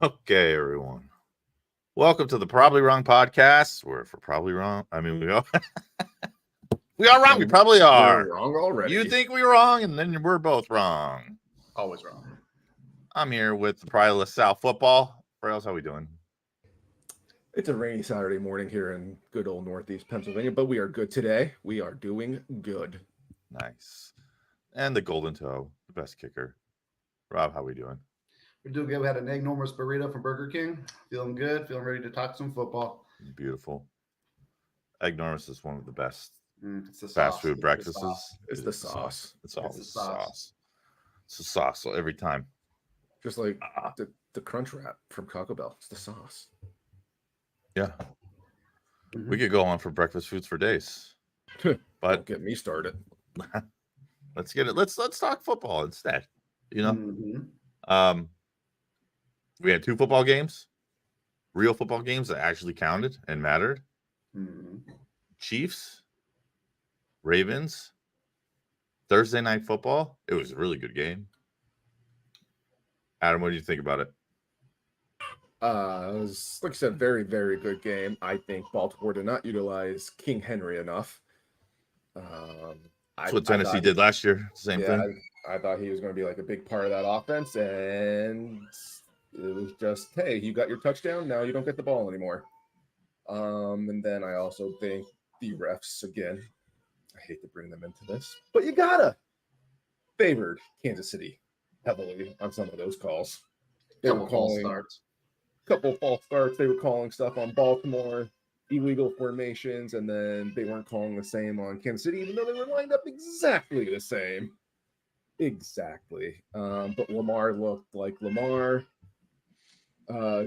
Okay, everyone. Welcome to the Probably Wrong podcast. Where if we're probably wrong, I mean we are. We are wrong. We probably are. We're wrong already. You think we're wrong, and then we're both wrong. Always wrong. I'm here with the Pride of LaSalle football. Rails, how we doing? It's a rainy Saturday morning here in good old Northeast Pennsylvania, but we are good today. We are doing good. Nice. And the Golden Toe, the best kicker. Rob, how we doing? We're doing good. We had an enormous burrito from Burger King. Feeling good. Feeling ready to talk some football. Beautiful. Eggnormous is one of the best It's the fast sauce. food breakfasts. It's the sauce. It's all It's the the sauce. sauce. It's the sauce every time. Just like the Crunch Wrap from Taco Bell. It's the sauce. Yeah. Mhm. We could go on for breakfast foods for days. Don't But get me started. let's get it. Let's talk football instead. You know, Mhm. we had 2 football games, real football games that actually counted and mattered. Mhm. Chiefs, Ravens, Thursday night football. It was a really good game. Adam, what do you think about it? It was, like I said, very, very good game. I think Baltimore did not utilize King Henry enough. That's what Tennessee did last year. Same thing. I thought he was going to be like a big part of that offense, and it was just, hey, you got your touchdown, now you don't get the ball anymore. And then I also think the refs, again, I hate to bring them into this, but you gotta favored Kansas City heavily on some of those calls. They were Couple false calling starts. couple false starts. They were calling stuff on Baltimore, illegal formations, and then they weren't calling the same on Kansas City, even though they were lined up exactly the same. Exactly. But Lamar looked like Lamar.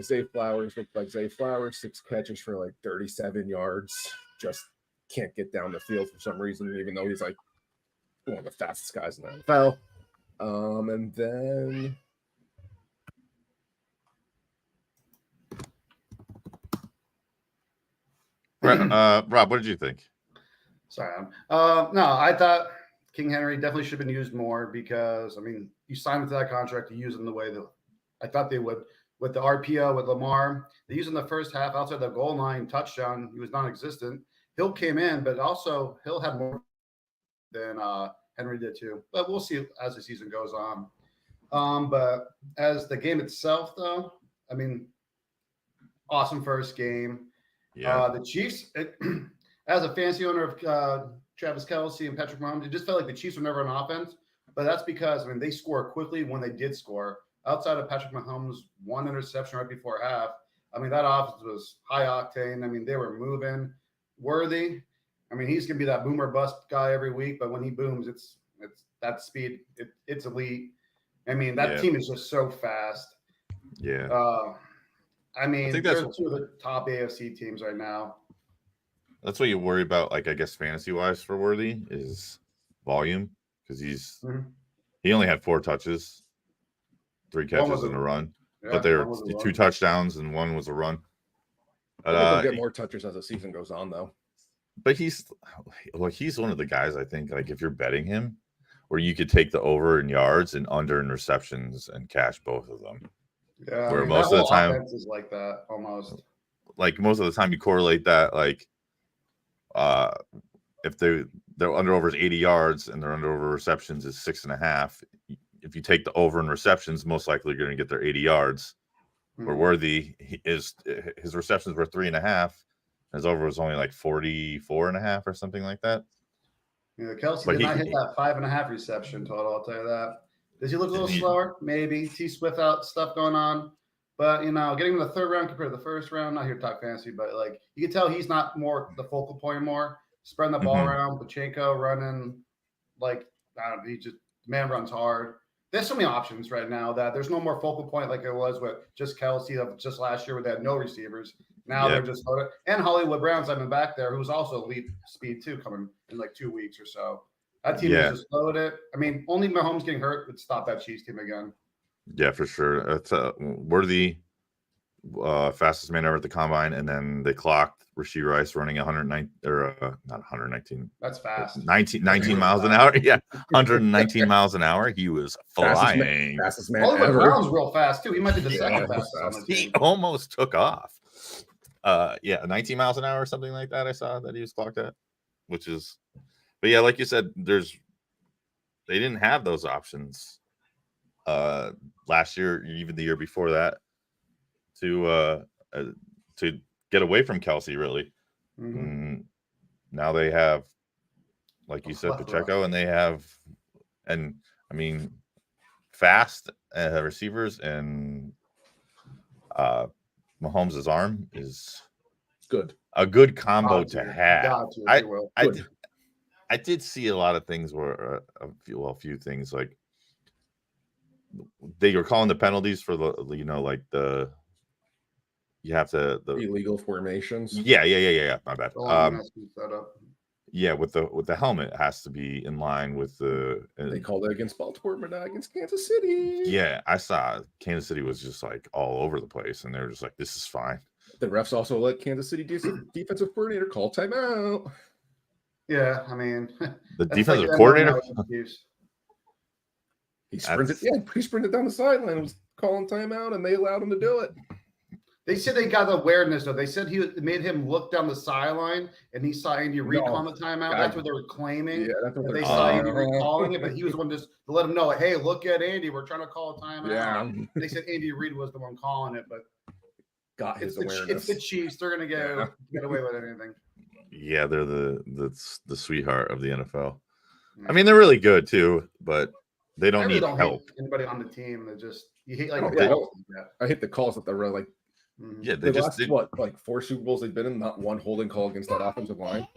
Zay Flowers looked like Zay Flowers, 6 catches for like 37 yards. Just can't get down the field for some reason, even though he's like one of the fastest guys in the NFL. And then Rob, what did you think? Sorry. No, I thought King Henry definitely should have been used more because, I mean, you signed into that contract to use him the way that I thought they would. With the RPO with Lamar, they used him the first half outside the goal line touchdown. He was non-existent. Hill came in, but also Hill had more than Henry did too. But we'll see as the season goes on. But as the game itself, though, I mean, awesome first game. Yeah. The Chiefs, as a fantasy owner of Travis Kelce and Patrick Mahomes, it just felt like the Chiefs were never on offense. But that's because, I mean, they score quickly when they did score. Outside of Patrick Mahomes' 1 interception right before half, I mean, that offense was high octane. I mean, they were moving. Worthy, I mean, he's going to be that boomer bust guy every week, but when he booms, it's that speed. It's elite. I mean, that team is just so fast. Yeah. I mean, I think they're that's 2 of the top AFC teams right now. That's what you worry about, like I guess fantasy wise for Worthy is volume because he only had 4 touches, 3 catches and a run, but there were 2 touchdowns and 1 was a run. I think he'll get more touches as the season goes on, though. But he's one of the guys I think, like, if you're betting him, where you could take the over in yards and under in receptions and cash both of them. Yeah, where I mean, most of the time offense is like that almost. Like most of the time, you correlate that like, if their under over is 80 yards and their under over receptions is 6.5. If you take the over in receptions, most likely you're going to get their 80 yards. Where Worthy his receptions were 3.5. His over was only like 44.5 or something like that. Yeah, Kelce did not hit that 5.5 reception total. I'll tell you that. Does he look a little slower? Maybe. T Swift out stuff going on. But, you know, getting him in the 3rd round compared to the 1st round, not here to talk fantasy, but like you can tell he's not more the focal point more. Spreading the ball around, Pacheco running like, I don't know, the man runs hard. There's so many options right now that there's no more focal point like it was with just Kelce of just last year where they had no receivers. Now they're just loaded. And Hollywood Brown's having back there, who's also elite speed too, coming in like 2 weeks or so. That team is just loaded. I mean, only Mahomes getting hurt would stop that Chiefs team again. Yeah, for sure. That's Worthy. fastest man ever at the combine, and then they clocked Rashee Rice running 109 or not 119. That's fast. 19 miles an hour. Yeah, 119 miles an hour. He was flying. Fastest man Oliver ever. Brown's real fast too. He might be the second fastest on the He team. almost took off. 19 miles an hour or something like that. I saw that he was clocked at, which is, but yeah, like you said, they didn't have those options last year, even the year before that, to get away from Kelsey, really. Now they have, like you said, Pacheco, and they have, and I mean, fast receivers, and Mahomes' arm is good. A good combo to have. I did see a lot of things where a few things like they were calling the penalties for the you have to the illegal formations. Yeah. My bad. Yeah, with the helmet, it has to be in line with the. They called it against Baltimore, but not against Kansas City. Yeah, I saw Kansas City was just like all over the place, and they were just like, "This is fine." The refs also let Kansas City defensive coordinator call timeout. Yeah, I mean, the defensive coordinator. He sprinted down the sideline and was calling timeout, and they allowed him to do it. They said they got awareness, though. They said he made him look down the sideline, and he saw Andy Reid calling the timeout. That's what they were claiming. Yeah, that's what they saw Andy Reid calling it, but he was one just to let him know, hey, look at Andy. We're trying to call a timeout. Yeah. They said Andy Reid was the one calling it, but got his awareness. It's the Chiefs. They're going to get away with anything. Yeah, they're the sweetheart of the NFL. I mean, they're really good too, but they don't need help. Anybody on the team that just you hate I hate the calls that they're like. Yeah, they last 4 Super Bowls they've been in, not one holding call against that offensive line.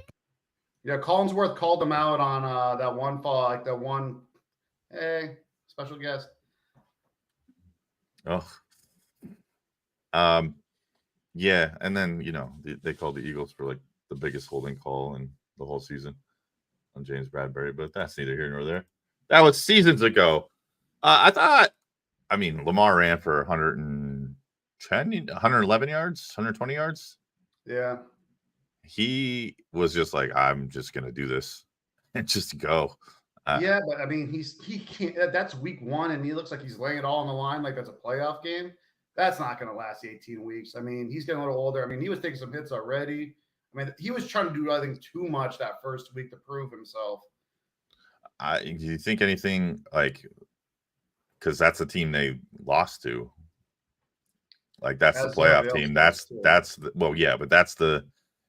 Yeah, Collinsworth called them out on that one fall, like that one. Hey, special guest. Oh, yeah, and then they called the Eagles for like the biggest holding call in the whole season on James Bradbury, but that's neither here nor there. That was seasons ago. I mean, Lamar ran for 111 yards, 120 yards. Yeah. He was just like, I'm just going to do this and just go. Yeah, but I mean, he can't. That's week 1, and he looks like he's laying it all on the line like that's a playoff game. That's not going to last 18 weeks. I mean, he's getting a little older. I mean, he was taking some hits already. I mean, he was trying to do, I think, too much that first week to prove himself. Do you think anything like, because that's a team they lost to? Like that's the playoff team. That's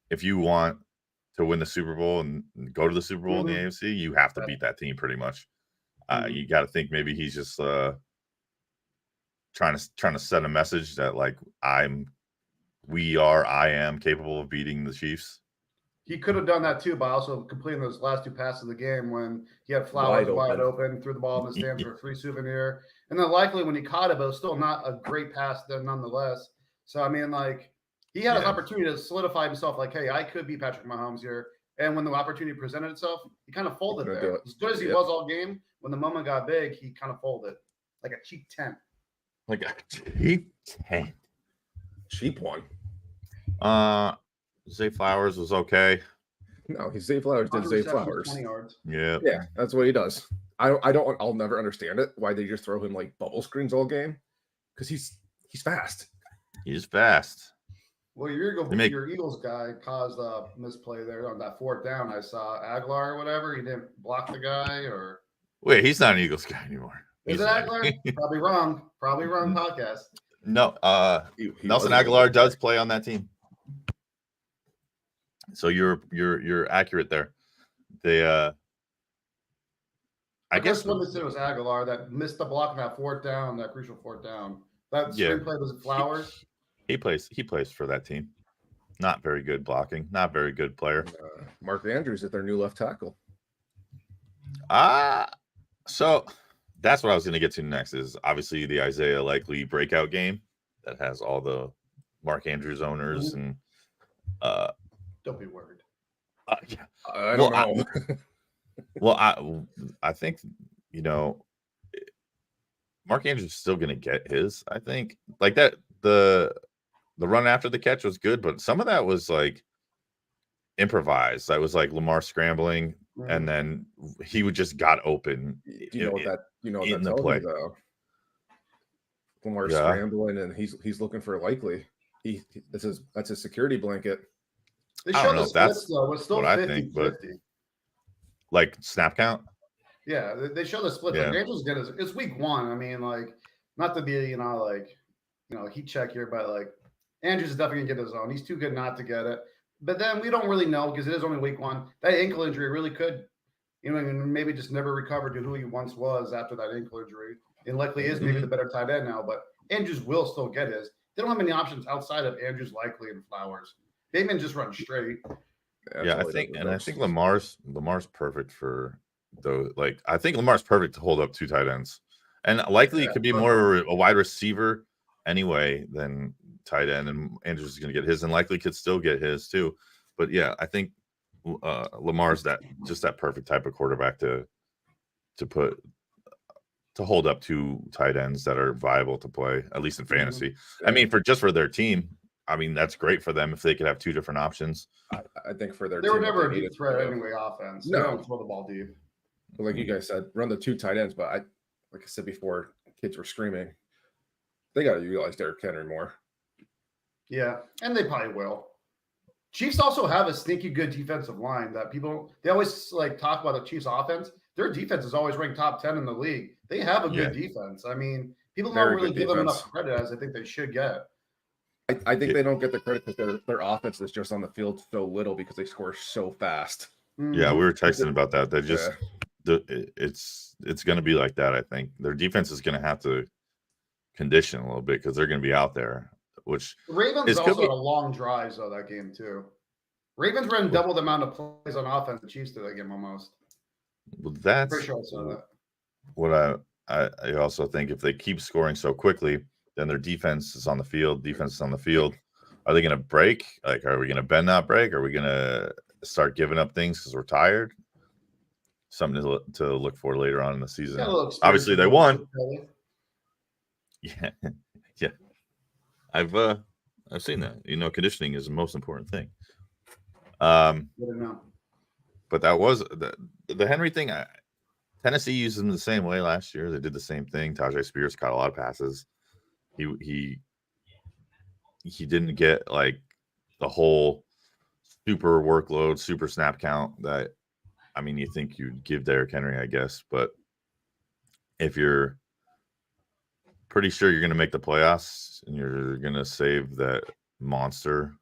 if you want to win the Super Bowl and go to the Super Bowl in the AFC, you have to beat that team pretty much. You got to think maybe he's just trying to set a message that like I am capable of beating the Chiefs. He could have done that too by also completing those last 2 passes of the game when he had Flowers wide open, threw the ball in the stands for a free souvenir. And then likely when he caught it, but it was still not a great pass there nonetheless. So, I mean, like, he had an opportunity to solidify himself like, hey, I could be Patrick Mahomes here. And when the opportunity presented itself, he kind of folded there. As good as he was all game, when the moment got big, he kind of folded like a cheap 10. Like a cheap 10. Cheap one. Zay Flowers was okay. No, Zay Flowers did Zay Flowers. 20 yards. Yeah, that's what he does. I'll never understand it. Why they just throw him like bubble screens all game? Because he's fast. He's fast. Well, your Eagles guy caused a misplay there on that 4th down. I saw Aguilar or whatever. He didn't block the guy, or wait, he's not an Eagles guy anymore. Is it Aguilar? Probably wrong. Probably wrong podcast. No, Nelson Aguilar does play on that team. So you're accurate there. They I guess one that said it was Aguilar that missed the block on that 4th down, that crucial 4th down. That screenplay was Flowers. He plays for that team. Not very good blocking. Not very good player. Mark Andrews at their new left tackle. So that's what I was going to get to next. Is obviously the Isaiah Likely breakout game that has all the Mark Andrews owners and. Don't be worried. Yeah. I don't know. I think Mark Andrews is still going to get his. I think like that the run after the catch was good, but some of that was like improvised. That was like Lamar scrambling, and then he would just got open. Do you know what that in the tells play. you, though? Lamar Yeah. scrambling, and he's looking for Likely. That's his security blanket. They I show don't know the if that's splits though. It's still what I 50, think, but 50. like snap count. Yeah, they show the split. Yeah. Like Andrews good as it's week 1. I mean, like, not to be heat check here, but like Andrews is definitely gonna get his own. He's too good not to get it. But then we don't really know because it is only week 1. That ankle injury really could, maybe just never recover to who he once was after that ankle injury. And Likely is maybe the better tight end now, but Andrews will still get his. They don't have many options outside of Andrews, Likely, and Flowers. Bateman just runs straight. Yeah, I think Lamar's perfect for those. Like, I think Lamar's perfect to hold up 2 tight ends, and Likely could be more a wide receiver anyway than tight end. And Andrews is going to get his, and Likely could still get his too. But yeah, I think Lamar's that perfect type of quarterback to hold up 2 tight ends that are viable to play, at least in fantasy. I mean, for their team. I mean, that's great for them if they could have 2 different options. I think for their they team, were never a deep threat anyway. Offense, no, they don't throw the ball deep. But like you guys said, run the 2 tight ends. But like I said before, kids were screaming. They got to utilize Derrick Henry more. Yeah, and they probably will. Chiefs also have a sneaky good defensive line that they always like talk about the Chiefs offense. Their defense is always ranked top 10 in the league. They have a good defense. I mean, people don't really give them enough credit as I think they should get. I think they don't get the credit because their offense is just on the field so little because they score so fast. Yeah, we were texting about that. They just it's going to be like that. I think their defense is going to have to condition a little bit because they're going to be out there. Which the Ravens also had a long drive of that game too. Ravens ran double the amount of plays on offense the Chiefs did that game almost. Well, that's pretty sure I saw that. What I also think if they keep scoring so quickly, then their defense is on the field. Defense is on the field. Are they going to break? Like, are we going to bend that break? Are we going to start giving up things because we're tired? Something to look for later on in the season. Obviously, they won. Yeah, yeah. I've seen that. Conditioning is the most important thing. But that was the Henry thing. Tennessee used him the same way last year. They did the same thing. Tajay Spears caught a lot of passes. He didn't get like the whole super workload, super snap count that you think you'd give Derrick Henry, I guess. But if you're pretty sure you're going to make the playoffs and you're going to save that monster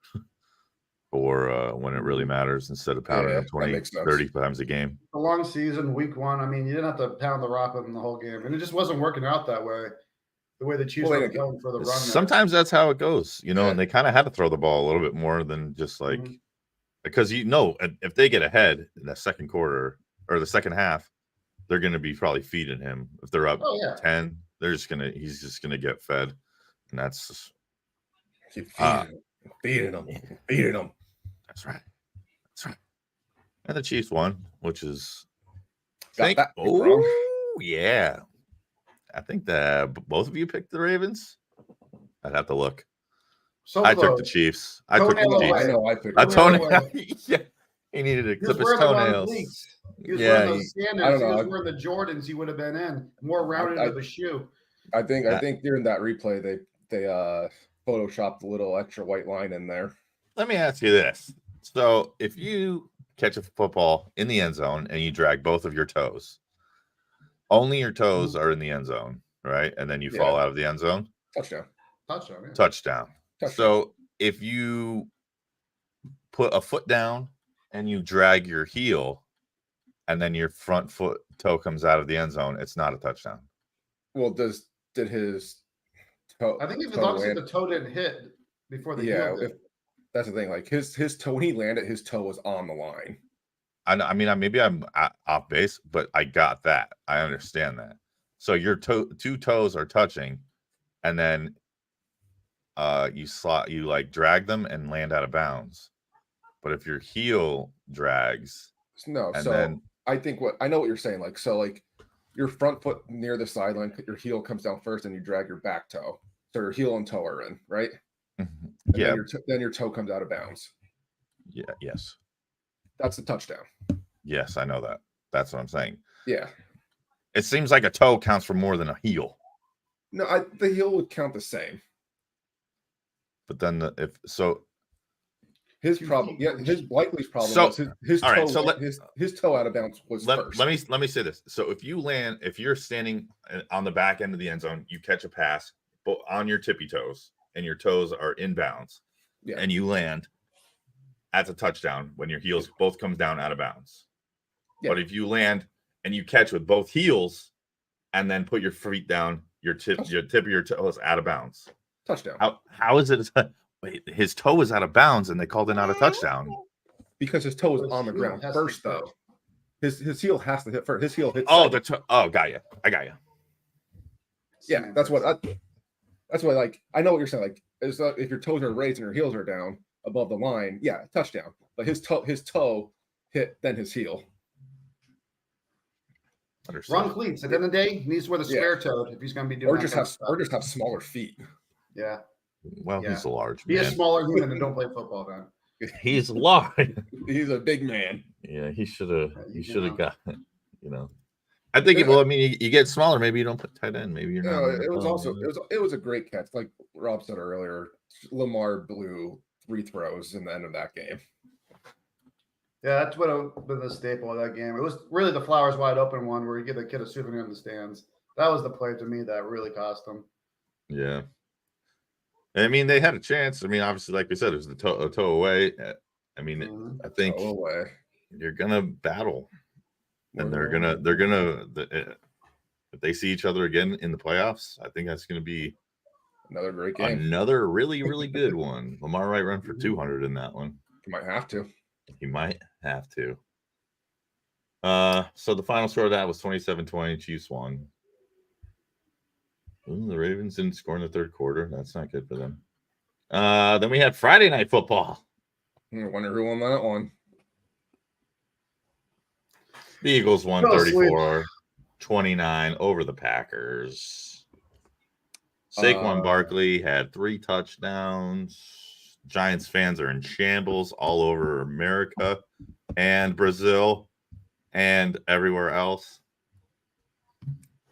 for when it really matters instead of pounding him 20, 30 times a game. A long season, week 1. You didn't have to pound the rock with him the whole game. And it just wasn't working out that way. The way the Chiefs were going for the run. Sometimes that's how it goes, and they kind of had to throw the ball a little bit more than just like because if they get ahead in the second quarter or the second half, they're going to be probably feeding him. If they're up 10, he's just gonna get fed, and that's just keep feeding him. That's right. And the Chiefs won, which is yeah. I think that both of you picked the Ravens. I'd have to look. I took the Chiefs. I took the Chiefs. I know. I picked a toenail. Yeah, he needed to clip his toenails. He was wearing those Sanders. He was wearing the Jordans. He would have been in more rounded of a shoe. I think during that replay they photoshopped a little extra white line in there. Let me ask you this: so if you catch a football in the end zone and you drag both of your toes, only your toes are in the end zone, right? And then you fall out of the end zone. Touchdown. So if you put a foot down and you drag your heel and then your front foot toe comes out of the end zone, it's not a touchdown. Well, did his toe? I think if the toe didn't hit before the heel did. That's the thing. Like his toe, when he landed, his toe was on the line. I mean, maybe I'm off base, but I got that. I understand that. So your two toes are touching, and then you like drag them and land out of bounds. But if your heel drags, I think I know what you're saying. Like, so like your front foot near the sideline, your heel comes down first, and you drag your back toe. So your heel and toe are in, right? Mm-hmm. And Yeah. then your toe comes out of bounds. Yeah. Yes. That's the touchdown. Yes, I know that. That's what I'm saying. Yeah. It seems like a toe counts for more than a heel. No, the heel would count the same. But then his problem, his Blakely's problem was his toe. All right, so his toe out of bounds was first. Let me say this. So if you're standing on the back end of the end zone, you catch a pass on your tippy toes, and your toes are in bounds, and you land, that's a touchdown when your heels both comes down out of bounds. Yeah. But if you land and you catch with both heels, and then put your feet down, your tip of your toes out of bounds. Touchdown. How is it? Wait, his toe was out of bounds, and they called it not a touchdown because his toe was on the ground first, though. His heel has to hit first. His heel hits. Oh, got you. I got you. Yeah, that's what. Like, I know what you're saying. Like, if your toes are raised and your heels are down above the line, yeah, touchdown. But his toe hit then his heel. Run cleats. At the end of the day, he needs to wear the square toed if he's going to be doing. Or just have smaller feet. Yeah. Well, he's a large. Be a smaller human and don't play football then. He's large. He's a big man. Yeah, he should have. He should have got. I think. Well, I mean, you get smaller. Maybe you don't put tight end. Maybe you're not. It was a great catch. Like Rob said earlier, Lamar blew 3 throws in the end of that game. Yeah, that's what have been the staple of that game. It was really the Flowers wide open one where you give the kid a souvenir in the stands. That was the play to me that really cost them. Yeah. I mean, they had a chance. I mean, obviously, like we said, it was a toe away. I mean, I think you're gonna battle, and they're gonna. If they see each other again in the playoffs, I think that's gonna be another great game. Another really, really good one. Lamar might run for 200 in that one. He might have to. So the final score of that was 27-20. Chiefs won. Ooh, the Ravens didn't score in the third quarter. That's not good for them. Then we had Friday Night Football. I wonder who won that one. The Eagles won 34-29 over the Packers. Saquon Barkley had 3 touchdowns. Giants fans are in shambles all over America and Brazil and everywhere else.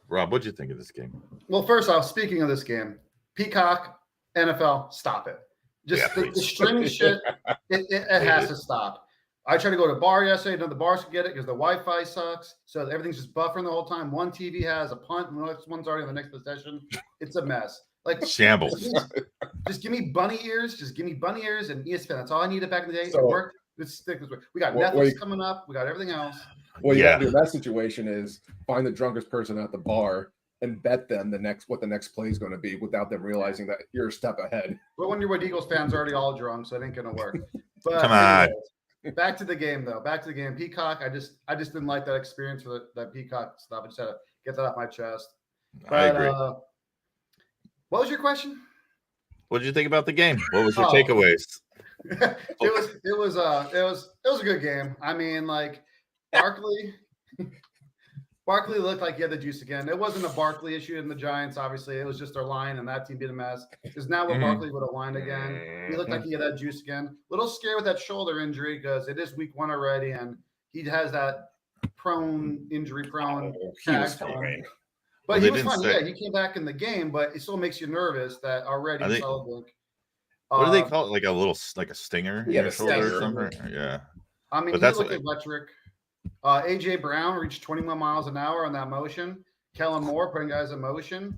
Rob, what'd you think of this game? Well, first off, speaking of this game, Peacock, NFL, stop it. Just the streaming shit, it has to stop. I tried to go to a bar yesterday. None of the bars could get it because the Wi-Fi sucks. So everything's just buffering the whole time. One TV has a punt, and the next one's already in the next possession. It's a mess. Like shambles. Just give me bunny ears. Just give me bunny ears and ESPN. That's all I needed back in the day. It worked. Let's stick this way. We got Netflix coming up. We got everything else. What you got to do in that situation is find the drunkest person at the bar and bet them what the next play is going to be without them realizing that you're a step ahead. But when you're with Eagles fans, already all drunk, so it ain't going to work. But come on. Anyways, back to the game, though. Back to the game. Peacock, I just didn't like that experience for that Peacock stuff. I just had to get that off my chest. But, I agree. What was your question? What did you think about the game? What was your takeaways? It was a good game. I mean, like Barkley looked like he had the juice again. It wasn't a Barkley issue in the Giants, obviously. It was just their line, and that team beat a mess. Because now when Barkley would have lined again, he looked like he had that juice again. Little scared with that shoulder injury because it is week 1 already, and he has that injury prone. He was fine. But he was fine. Yeah, he came back in the game, but it still makes you nervous that already. What do they call it? Like a stinger? Yeah, a shoulder or something. Yeah. I mean, he looked electric. AJ Brown reached 21 miles an hour on that motion. Kellen Moore putting guys in motion.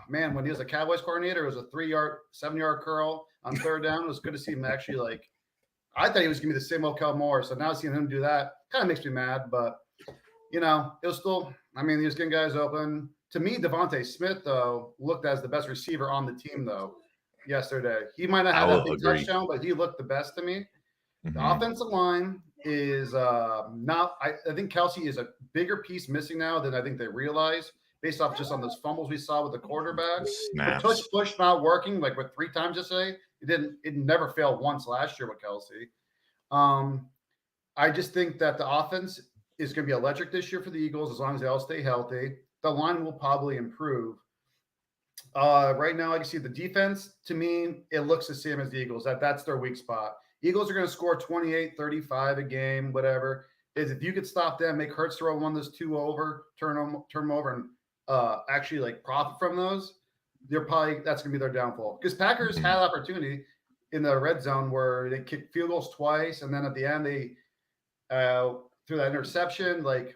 Man, when he was a Cowboys coordinator, it was a 7-yard curl on third down. It was good to see him actually I thought he was going to be the same old Kellen Moore. So now seeing him do that kind of makes me mad, but it was still. I mean, he was getting guys open. To me, Devontae Smith, though, looked as the best receiver on the team, though, yesterday. He might not have that big touchdown, but he looked the best to me. Mm-hmm. The offensive line is not – I think Kelsey is a bigger piece missing now than I think they realize based off just on those fumbles we saw with the quarterback. The push not working, like with 3 times yesterday. It never failed once last year with Kelsey. I just think that the offense – is going to be electric this year for the Eagles as long as they all stay healthy. The line will probably improve. Right now, I can see the defense. To me, it looks the same as the Eagles. That's their weak spot. Eagles are going to score 28, 35 a game, whatever. Is if you could stop them, make Hurts throw one of those two over, turn them over, and actually like profit from those, that's going to be their downfall. Because Packers had opportunity in the red zone where they kicked field goals twice, and then at the end they threw that interception. Like,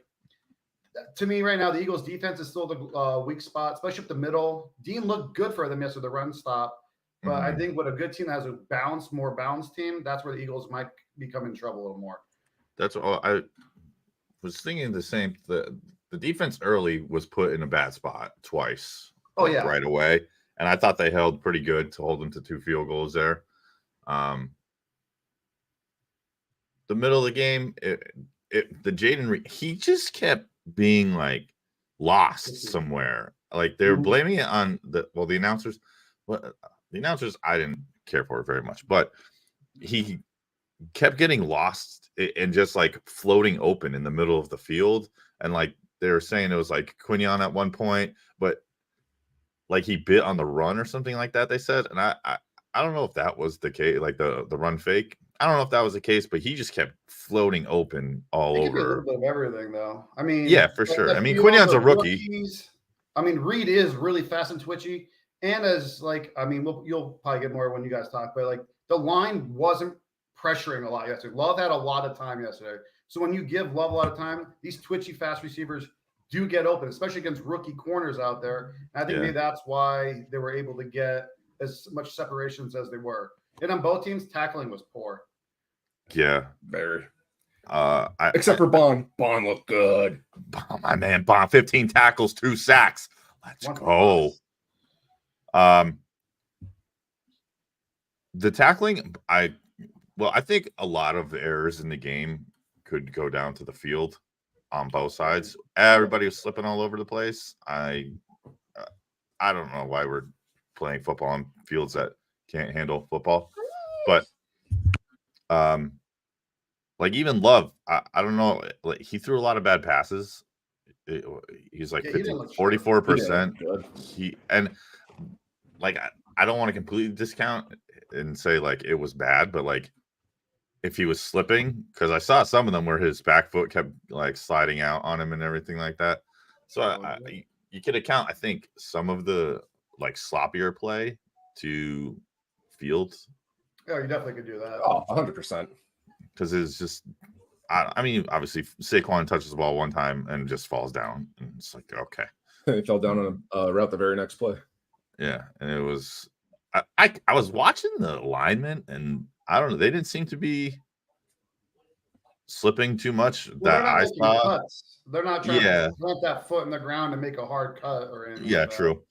to me right now, the Eagles defense is still the weak spot, especially up the middle. Dean looked good for them yesterday, the run stop. But I think with a good team that has a more balanced team, that's where the Eagles might become in trouble a little more. That's all. I was thinking the same. The defense early was put in a bad spot twice. Oh, yeah. Right away. And I thought they held pretty good to hold them to 2 field goals there. The middle of the game, the Jaden, he just kept being like lost somewhere. Like they were blaming it on the announcers. Well, the announcers I didn't care for very much, but he kept getting lost and just like floating open in the middle of the field. And like they were saying, it was like Quinion at one point, but like he bit on the run or something like that, they said. And I don't know if that was the case, like the run fake. I don't know if that was the case, but he just kept floating open all over. A little bit of everything, though. I mean, yeah, for sure. I mean, Quinion's a rookie. Rookies, I mean, Reed is really fast and twitchy. And as like, I mean, you'll probably get more when you guys talk, but like the line wasn't pressuring a lot yesterday. Love had a lot of time yesterday. So when you give Love a lot of time, these twitchy fast receivers do get open, especially against rookie corners out there. And I think maybe that's why they were able to get as much separations as they were. And on both teams, tackling was poor. Yeah, very. Except for Bond. Bond looked good. My man, Bond, 15 tackles, 2 sacks. Let's go. The tackling, I think a lot of the errors in the game could go down to the field on both sides. Everybody was slipping all over the place. I don't know why we're playing football on fields that can't handle football, but like even Love, I don't know, like he threw a lot of bad passes. He's like 44%. He and like I don't want to completely discount and say like it was bad, but like if he was slipping, because I saw some of them where his back foot kept like sliding out on him and everything like that. So you could account, I think, some of the like sloppier play to Fields. Yeah, you definitely could do that. Oh, 100%. Because it's just, I mean, obviously Saquon touches the ball one time and just falls down, and it's like, okay. He fell down on a route the very next play. Yeah, and it was, I was watching the alignment, and I don't know, they didn't seem to be slipping too much that I saw. Cuts. They're not trying to plant that foot in the ground and make a hard cut or anything. Yeah, like true.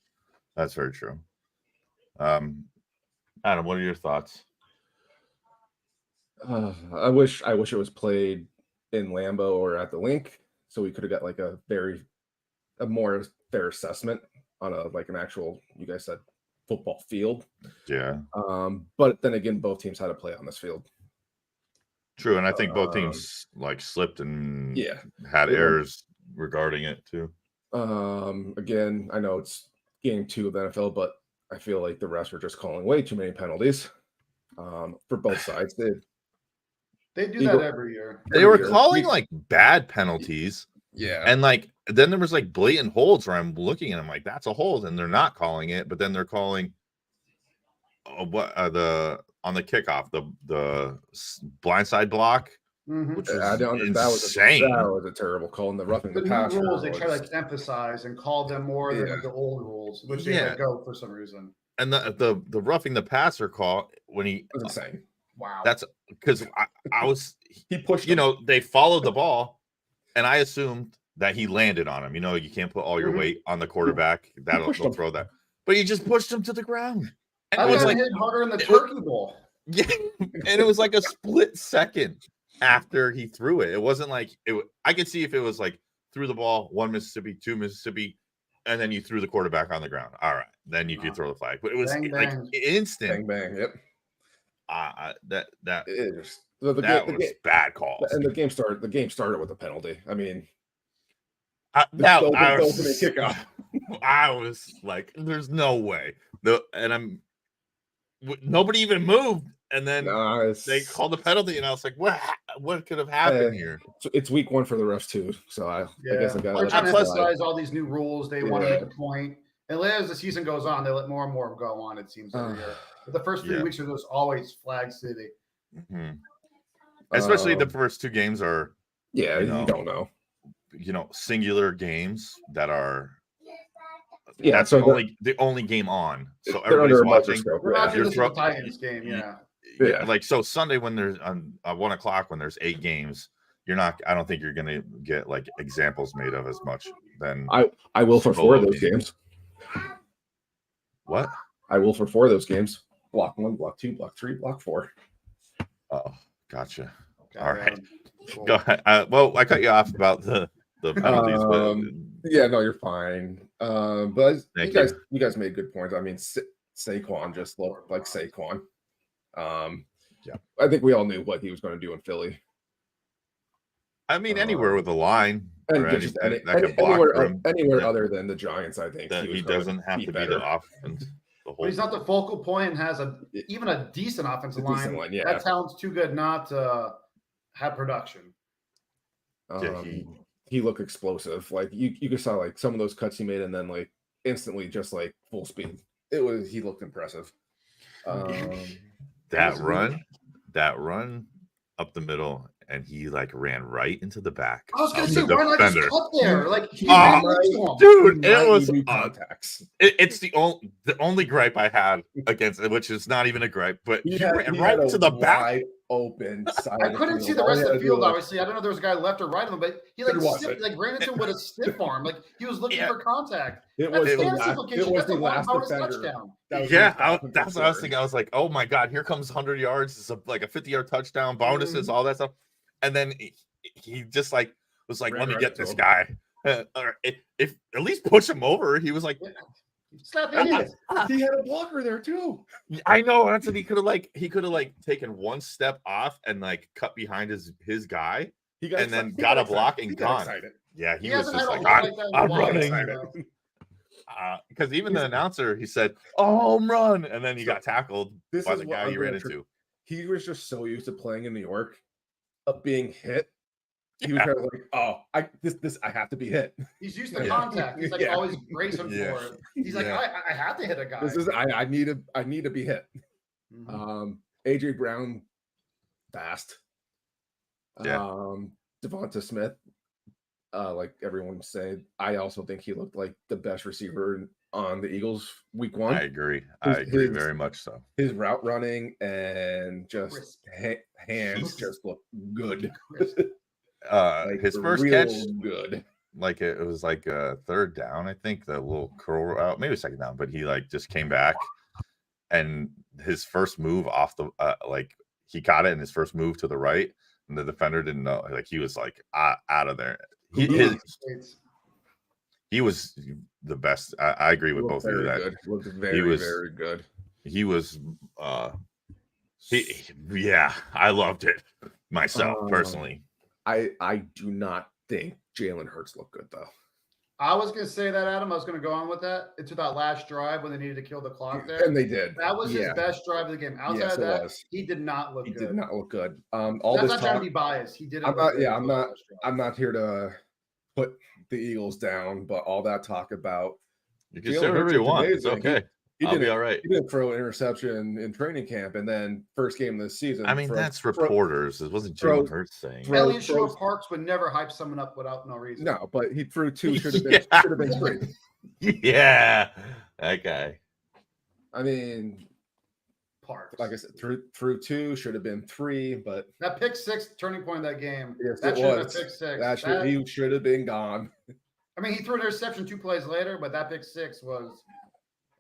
That's very true. Adam, what are your thoughts? I wish it was played in Lambeau or at the Link, so we could have got like a more fair assessment on an actual, you guys said, football field. Yeah. But then again, both teams had to play on this field. True, and I think both teams like slipped and had errors regarding it too. Again, I know it's game 2 of the NFL, but I feel like the refs were just calling way too many penalties for both sides. They do that every year. They were calling like bad penalties. Yeah. And like then there was like blatant holds where I'm looking at them like that's a hold, and they're not calling it, but then they're calling on the kickoff, the blindside block. Which was insane. That was a terrible call. And the roughing the passer rules they try to emphasize and call them more than like the old rules, which they let go for some reason. And the roughing the passer call when he was insane. Wow. That's because I was he pushed. They followed the ball, and I assumed that he landed on him. You can't put all your weight on the quarterback. They'll throw that, but he just pushed him to the ground. And it was like hit harder in the turkey bowl. Yeah, and it was like a split second after he threw it. It wasn't like it. I could see if it was like threw the ball 1 Mississippi, 2 Mississippi, and then you threw the quarterback on the ground. All right, then you could throw the flag. But it was like instant. Bang, bang. Yep. That was bad calls. And the game started with a penalty. I mean, the kickoff. I was like, "There's no way." Nobody even moved, and then they called the penalty, and I was like, "What could have happened here?" It's week 1 for the refs too, so I guess I got. They're trying to emphasize all these new rules. They want to make a point, and as the season goes on, they let more and more go on. It seems every year. But the first 3 weeks are just always Flag City. Mm-hmm. Especially the first 2 games are. Yeah, you don't know. Singular games that are. Yeah, that's so the only game on. So they're everybody's watching. We're watching the Titans game, yeah. Like so Sunday when there's on 1 o'clock when there's 8 games, I don't think you're gonna get like examples made of as much than I will for 4 of those games. What? I will for 4 of those games. Block 1, block 2, block 3, block 4. Oh, gotcha. Okay, all right. Cool. Go ahead. Well, I cut you off about the penalties, but yeah, no, you're fine. But you guys made good points. I mean, Saquon just looked like Saquon. I think we all knew what he was going to do in Philly. I mean, anywhere with a line and anywhere other than the Giants, I think he doesn't have to be the offense. But he's not the focal point and has even a decent offensive line. That talent's too good not to have production. He looked explosive. Like you saw like some of those cuts he made, and then like instantly just like full speed. He looked impressive. That run up the middle, and he like ran right into the back. I was gonna say, why not just cut there? Like, dude, it was contacts. It's the only gripe I had against it, which is not even a gripe, but he ran right into the back. Open side. I couldn't see the rest of the field. Obviously, I don't know if there was a guy left or right of him, but he ran into him with a stiff arm, like he was looking for contact. It was the last defender. That's what I was thinking. I was like, oh my god, here comes 100 yards. It's like a 50-yard touchdown, bonuses, all that stuff, and then he just like was like, let me get this guy. If at least push him over. He was like. He had a blocker there too. I know. That's what he could have taken one step off and like cut behind his guy, and then got a block and gone. Yeah, he was just like, I'm running. Because even the announcer, he said, "Oh, home run," and then he got tackled by the guy he ran into. He was just so used to playing in New York, of being hit. He was kind of like, "Oh, I have to be hit." He's used to contact. He's like always bracing for it. He's like, I have to hit a guy. I need to be hit. Mm-hmm. AJ Brown, fast. Devonta Smith, like everyone said, I also think he looked like the best receiver on the Eagles week 1. I agree. I agree very much so. His route running and just hands just look good. His first catch, good. Like it was like a 3rd down, I think, the little curl route, maybe 2nd down, but he like just came back, and his first move off the he caught it in his first move to the right, and the defender didn't know, like he was like out of there. He was the best. I agree with both of you that looked very good. He was I loved it myself personally. I do not think Jalen Hurts looked good though. I was going to say that, Adam. I was going to go on with that. It's that last drive when they needed to kill the clock there, and they did. That was his best drive of the game. Outside of that, he did not look good. He did not look good. That's not trying to be biased. He didn't. I'm not here to put the Eagles down, but all that talk about you can say whatever you want. It's okay. I'll be all right. He didn't throw an interception in training camp, and then first game of the season. I mean, that's reporters. It wasn't Jalen Hurts saying. Elliott Shore Parks would never hype someone up without no reason. No, but he threw 2. Should have been 3. Yeah, that guy. I mean, Parks. Like I said, through 2 should have been 3, but that pick 6 turning point of that game. Yes, that it was. Pick 6. He should have been gone. I mean, he threw an interception 2 plays later, but that pick 6 was.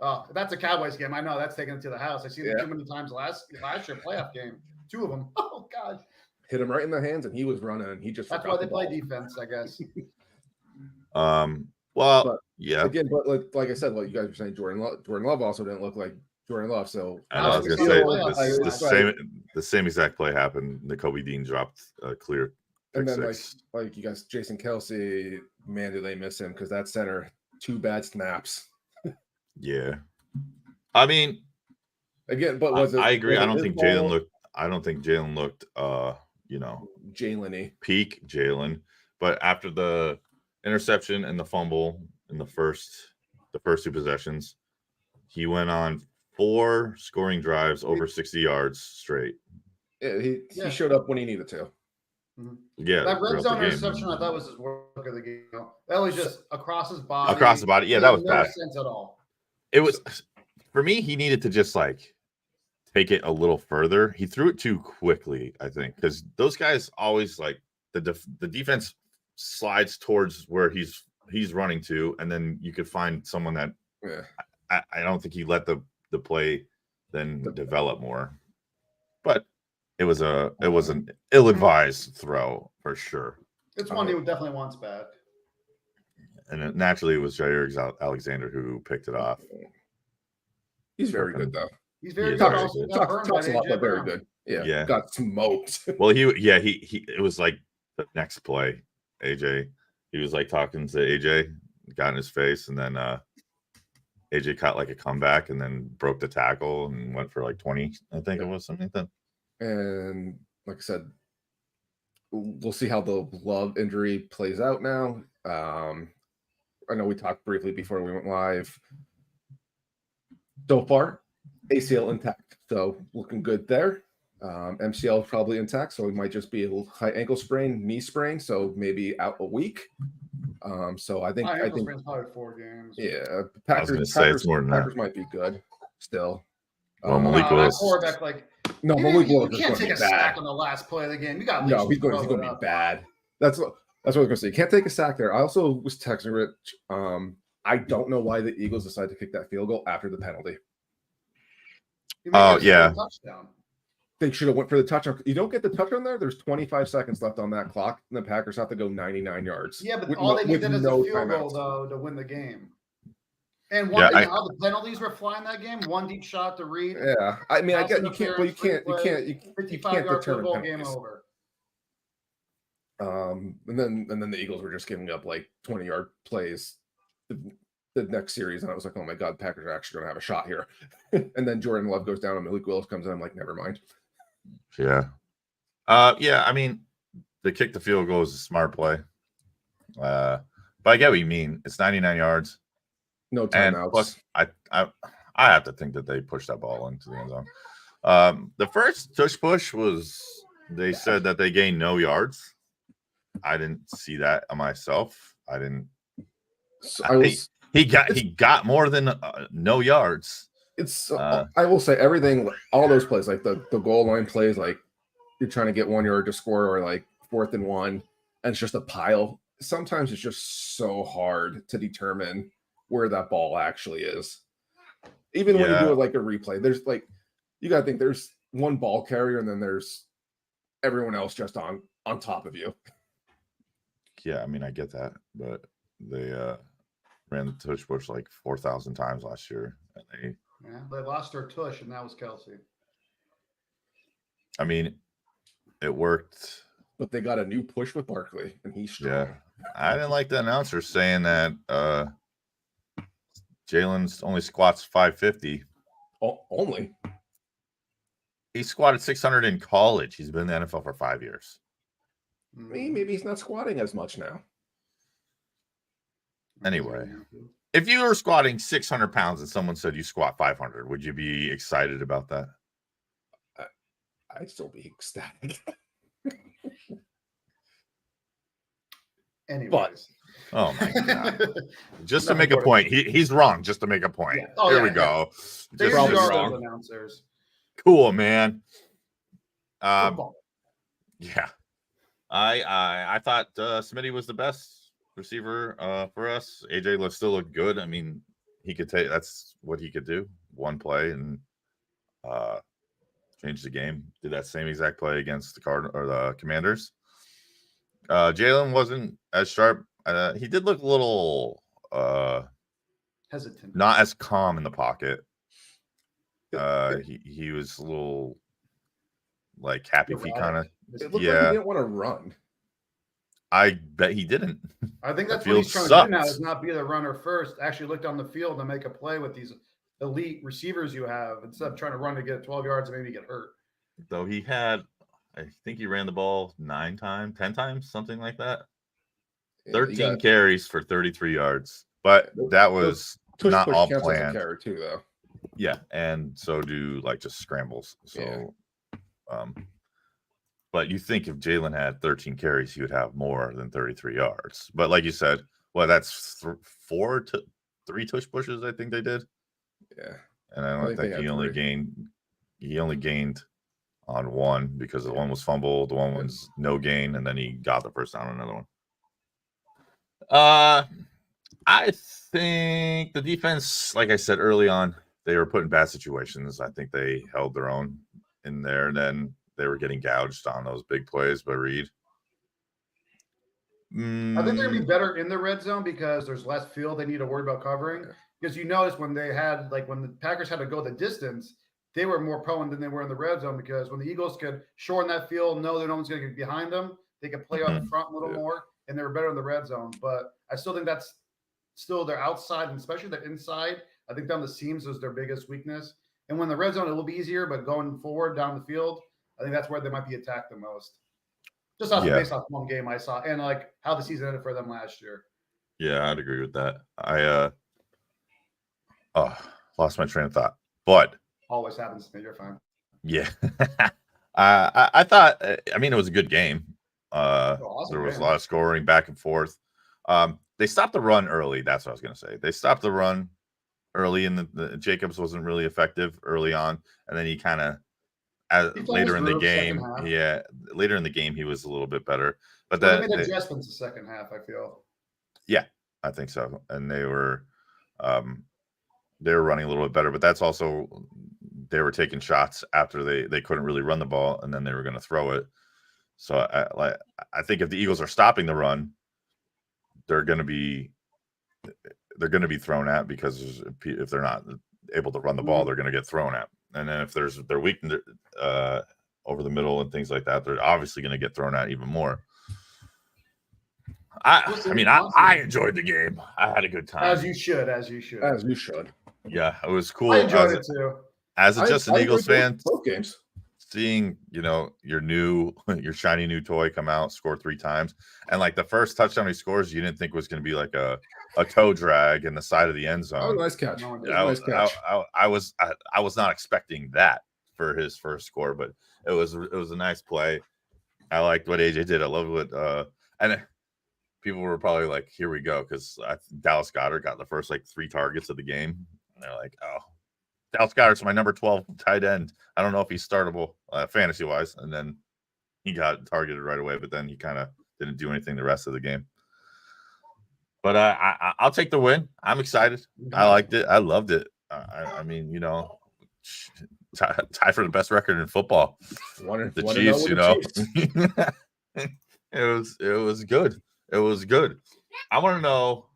Oh, that's a Cowboys game. I know that's taking it to the house. I see it too many times last year playoff game. 2 of them. Oh God! Hit him right in the hands, and he was running. And he just that's why they play defense, I guess. Well, yeah. Again, but like I said, what you guys were saying, Jordan Love also didn't look like Jordan Love. So I was gonna say the same exact play happened. Nakobe Dean dropped a clear. And then like you guys, Jason Kelce, man, do they miss him because that center. 2 bad snaps. Yeah. I mean, Again, but was it? I agree. Was I it don't his think ball? Jalen looked. I don't think Jalen looked. Jalen-y. Peak Jalen. But after the interception and the fumble in the first 2 possessions, he went on 4 scoring drives over 60 yards straight. Yeah, he showed up when he needed to. Yeah, that red throughout zone the game. interception, I thought was his work of the game. That was just across his body. Across the body. Yeah, that was no bad. sense at all. It was, for me, he needed to just like take it a little further. He threw it too quickly, I think, because those guys always like the defense slides towards where he's running to, and then you could find someone that I don't think he let the play then develop more. But it was an ill-advised throw for sure. It's one he definitely wants back. And naturally, it was Jair Alexander who picked it off. He's very good, though. He's very good. Talks a lot, but very good. Yeah. Got smoked. Well, he it was like the next play, AJ. He was like talking to AJ, got in his face, and then AJ caught like a comeback and then broke the tackle and went for like 20, I think it was something like that. And like I said, we'll see how the Love injury plays out now. I know we talked briefly before we went live. So far, ACL intact, so looking good there. MCL probably intact, so it might just be a little high ankle sprain, knee sprain, so maybe out a week. So I think sprain's probably 4 games. Yeah, Packers might be good still. Well, Malik Willis. Quarterback, like Malik Willis you can't take a sack on the last play of the game. You got he's going to be bad. That's what I was going to say. You can't take a sack there. I also was texting Rich. I don't know why the Eagles decided to kick that field goal after the penalty. Oh yeah, touchdown. They should have went for the touchdown. You don't get the touchdown there. There's 25 seconds left on that clock, and the Packers have to go 99 yards. Yeah, but all they needed is a field goal though to win the game. And how the penalties were flying that game. 1 deep shot to Reed. Yeah, I mean, I get you can't. Well, you can't 55-yard field goal, game over. And then the Eagles were just giving up like 20-yard plays the next series, and I was like, oh my god, Packers are actually going to have a shot here. And then Jordan Love goes down, and Malik Willis comes in. I'm like, never mind. Yeah. I mean, the kick the field goal is a smart play. But I get what you mean. It's 99 yards. No timeouts. Plus, I have to think that they pushed that ball into the end zone. The first tush push was they said that they gained no yards. I didn't see that myself. I didn't. He got more than no yards. It's I will say everything, all those plays, like the goal line plays, like you're trying to get 1 yard to score, or like 4th and 1, and it's just a pile. Sometimes it's just so hard to determine where that ball actually is. Even when you do it like a replay, there's like, you got to think there's one ball carrier, and then there's everyone else just on top of you. Yeah, I mean, I get that, but they ran the tush push like 4,000 times last year, and they lost their tush, and that was Kelsey. I mean, it worked, but they got a new push with Barkley, and he's strong. Yeah, I didn't like the announcer saying that Jalen's only squats 550. Only? He squatted 600 in college. He's been in the NFL for 5 years. Maybe he's not squatting as much now. Anyway, if you were squatting 600 pounds and someone said you squat 500, would you be excited about that? I'd still be ecstatic. Anyways. Oh my god! Just to make a point, he's wrong. Just to make a point. Yeah. Here we go. Just wrong. Announcers. Cool, man. Yeah. I thought Smitty was the best receiver for us. AJ still looked good. I mean, he could take. That's what he could do. One play and change the game. Did that same exact play against the Commanders. Jalen wasn't as sharp. He did look a little hesitant, not as calm in the pocket. He was a little like happy feet kind of. It looked like he didn't want to run. I bet he didn't. I think that's That what he's field trying to do now, sucks. is not be the runner first. Actually look down the field and make a play with these elite receivers you have instead of trying to run to get 12 yards and maybe get hurt. Though he had, I think he ran the ball 10 times, something like that. Yeah, 13 carries for 33 yards. But that was tush not push all counts as a planned. carry too, though. Yeah, and so do like just scrambles. So, but you think if Jalen had 13 carries, he would have more than 33 yards. But like you said, well, that's 3 tush pushes. I think they did. Yeah, and I don't think he only gained on one because the one was fumbled, the one was no gain, and then he got the first down on another one. I think the defense, like I said early on, they were put in bad situations. I think they held their own in there, and then they were getting gouged on those big plays by Reed. I think they're going to be better in the red zone because there's less field they need to worry about covering. Because you notice when they had, like when the Packers had to go the distance, they were more prone than they were in the red zone, because when the Eagles could shorten that field, know that no one's going to get behind them, they could play on the front a little more, and they were better in the red zone. But I still think that's still their outside, and especially their inside. I think down the seams is their biggest weakness. And when the red zone, it will be easier, but going forward down the field, I think that's where they might be attacked the most. Just based off one game I saw and like how the season ended for them last year. Yeah, I'd agree with that. I lost my train of thought, but always happens to me. You're fine. Yeah, I thought. I mean, it was a good game. Awesome there was game. a lot of scoring back and forth. They stopped the run early. That's what I was going to say. They stopped the run early, and the Jacobs wasn't really effective early on, and then he kind of later in the game. Yeah, later in the game he was a little bit better. But they made adjustments the second half, I feel. Yeah, I think so. And they were running a little bit better, but that's also they were taking shots after they couldn't really run the ball, and then they were going to throw it. So I think if the Eagles are stopping the run, they're going to be thrown at, because if they're not able to run the ball, they're going to get thrown at. And then if they're weak over the middle and things like that, they're obviously going to get thrown at even more. I enjoyed the game. I had a good time. As you should. Yeah, it was cool. I enjoyed it too. As a Justin Eagles fan, both games, seeing your shiny new toy come out, score 3 times, and like the first touchdown he scores, you didn't think was going to be like a toe drag in the side of the end zone. Oh, nice catch! I was not expecting that for his first score, but it was a nice play. I liked what AJ did. I love what and people were probably like, "Here we go," because Dallas Goedert got the first 3 targets of the game, and they're like, "Oh, Dallas Goedert's my number 12 tight end. I don't know if he's startable fantasy wise." And then he got targeted right away, but then he kind of didn't do anything the rest of the game. But I'll take the win. I'm excited. I liked it. I loved it. I mean, tie for the best record in football. The Chiefs, it was good. It was good. I want to know.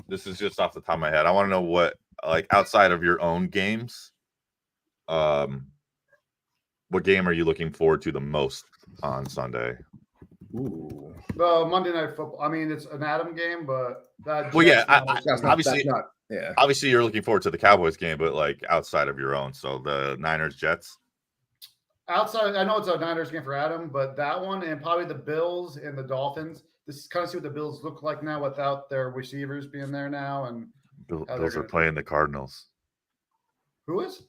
This is just off the top of my head. I want to know what, outside of your own games, what game are you looking forward to the most on Sunday? Ooh. The Monday Night Football. I mean, it's an Adam game, but obviously you're looking forward to the Cowboys game, but outside of your own, so the Niners Jets. Outside, I know it's a Niners game for Adam, but that one and probably the Bills and the Dolphins. This is kind of see what the Bills look like now without their receivers being there now, and Bills are playing the Cardinals. Who is?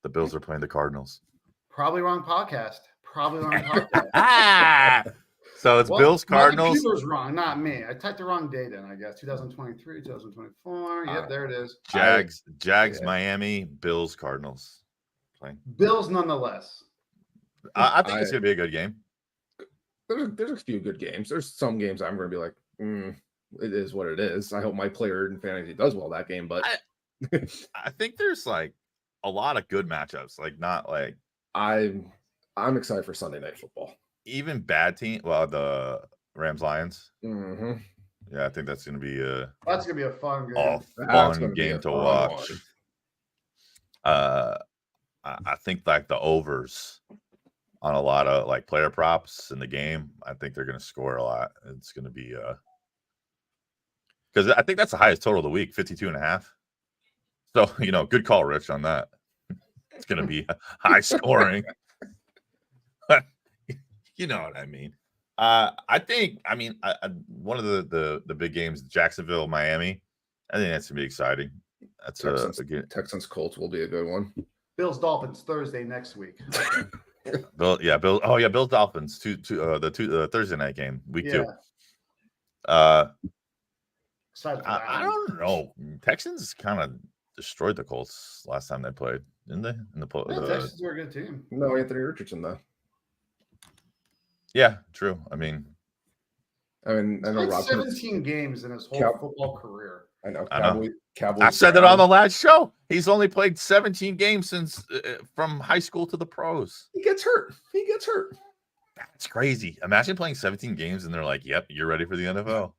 The Bills are playing the Cardinals. Probably wrong podcast. So it's Bills, Cardinals. My computer's wrong, not me. I typed the wrong date in, I guess. 2023, 2024. Yep, there it is. Jags, Miami, Bills, Cardinals. Playing. Bills, nonetheless. I think it's going to be a good game. There's a few good games. There's some games I'm going to be like, it is what it is. I hope my player in fantasy does well that game, but I think there's a lot of good matchups. I'm excited for Sunday Night Football. Even bad team. Well, the Rams Lions. Mm-hmm. Yeah, I think that's going to be a fun game. Fun game to watch. I think the overs on a lot of like player props in the game. I think they're going to score a lot. It's going to be because I think that's the highest total of the week, 52.5. So, good call, Rich, on that. It's going to be high scoring. You know what I mean? I think, one of the big games, Jacksonville, Miami, I think that's going to be exciting. That's Texans Colts will be a good one. Bills Dolphins Thursday next week. Bills Dolphins, the Thursday night game, week 2. I don't know. Texans kind of destroyed the Colts last time they played, didn't they? Texans were a good team. No, Anthony Richardson though. Yeah, true. I know Rob 17 games in his whole football career. I know. Cowboys. I said that on the last show. He's only played 17 games since from high school to the pros. He gets hurt. That's crazy. Imagine playing 17 games and they're like, "Yep, you're ready for the NFL.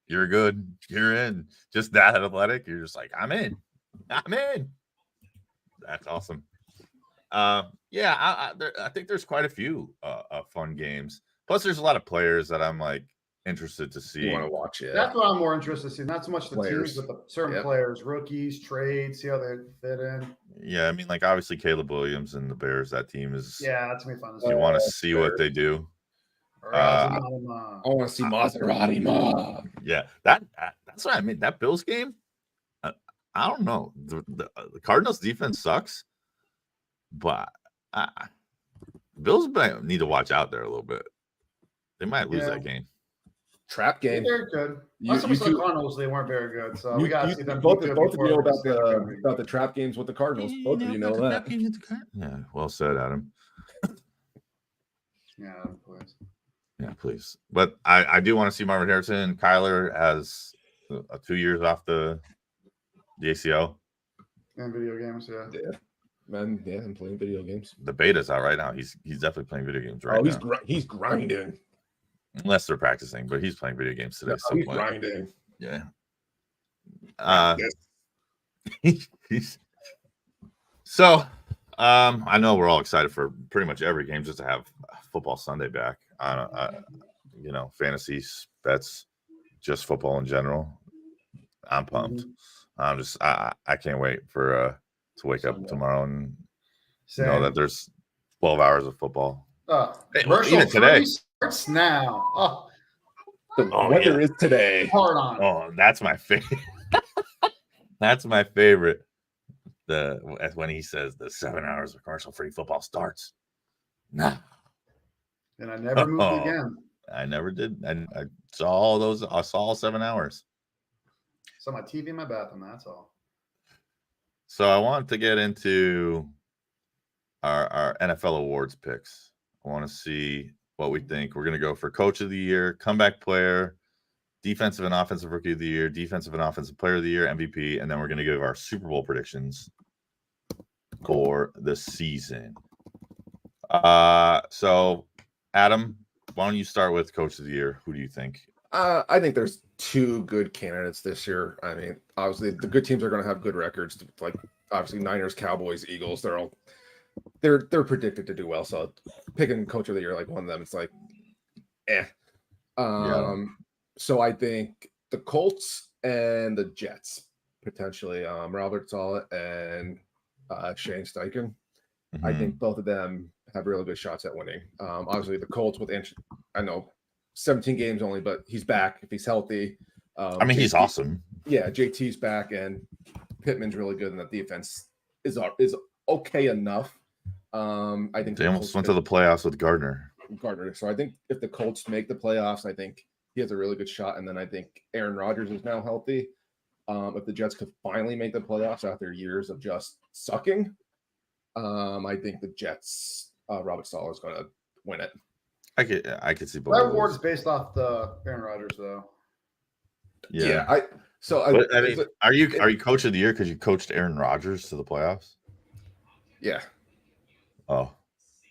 You're good. You're in." Just that athletic. You're just like, "I'm in. I'm in." That's awesome. I think there's quite a few fun games. Plus, there's a lot of players that I'm like interested to see. You want to watch it? That's what I'm more interested in seeing. Not so much the Players. teams, but the certain players, rookies, trades, see how they fit in. Yeah, like obviously Caleb Williams and the Bears. That team is. Yeah, that's gonna be fun to see. You want to see what they do. I want to see Maserati Mob. Yeah, that's what I mean. That Bills game, I don't know. The Cardinals defense sucks, but Bills might need to watch out there a little bit. They might lose that game. Trap game. They're good. Last time we saw the Cardinals, they weren't very good. So we got to see them. Both of you know about the trap games with the Cardinals. Both of you know that. Yeah, well said, Adam. Yeah, please. Yeah, please. But I do want to see Marvin Harrison. Kyler has 2 years off the ACL. And video games, yeah. Man, I'm playing video games. The beta's out right now. He's definitely playing video games right now. He's grinding. Unless they're practicing, but he's playing video games today. No, he's grinding. Yeah. So I know we're all excited for pretty much every game just to have Football Sunday back. Fantasy bets, just football in general. I'm pumped. I can't wait for to wake up tomorrow and know that there's 12 hours of football. Commercial today starts now. The weather is today. Hard on. Oh, that's my favorite. That's my favorite. When he says the 7 hours of commercial-free football starts. Nah. And I never moved again. I never did. I saw all those. I saw all 7 hours. Saw my TV in my bathroom. That's all. So I want to get into our NFL awards picks. I want to see what we think. We're going to go for Coach of the Year, Comeback Player, Defensive and Offensive Rookie of the Year, Defensive and Offensive Player of the Year, MVP, and then we're going to give our Super Bowl predictions for the season. So, Adam, why don't you start with Coach of the Year? Who do you think? I think there's 2 good candidates this year. I mean, obviously the good teams are going to have good records. Like obviously Niners, Cowboys, Eagles. They're predicted to do well. So picking Coach of the Year like one of them, it's like, So I think the Colts and the Jets potentially. Robert Saleh and Shane Steichen. I think both of them have really good shots at winning. Obviously the Colts with 17 games only, but he's back if he's healthy. He's awesome. Yeah, JT's back, and Pittman's really good, and the defense is okay enough. I think they almost went to the playoffs with Gardner. So I think if the Colts make the playoffs, I think he has a really good shot. And then I think Aaron Rodgers is now healthy. If the Jets could finally make the playoffs after years of just sucking, I think the Jets, Robert Saleh is going to win it. I could see both. That award is based off the Aaron Rodgers, though. Yeah. Are you Coach of the Year because you coached Aaron Rodgers to the playoffs? Yeah. Oh.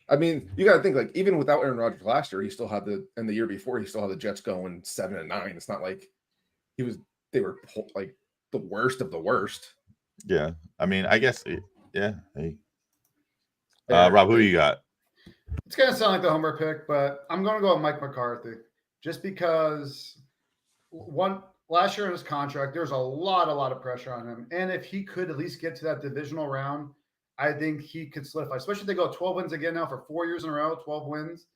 I mean, you got to think like even without Aaron Rodgers last year, he still had the year before he still had the Jets going 7-9. It's not like they were like the worst of the worst. Yeah. I mean, I guess yeah. Hey. Rob, who do you got? It's going to sound like the homer pick, but I'm going to go with Mike McCarthy just because last year in his contract, there's a lot of pressure on him. And if he could at least get to that divisional round, I think he could solidify, especially if they go 12 wins again now for 4 years in a row, 12 wins.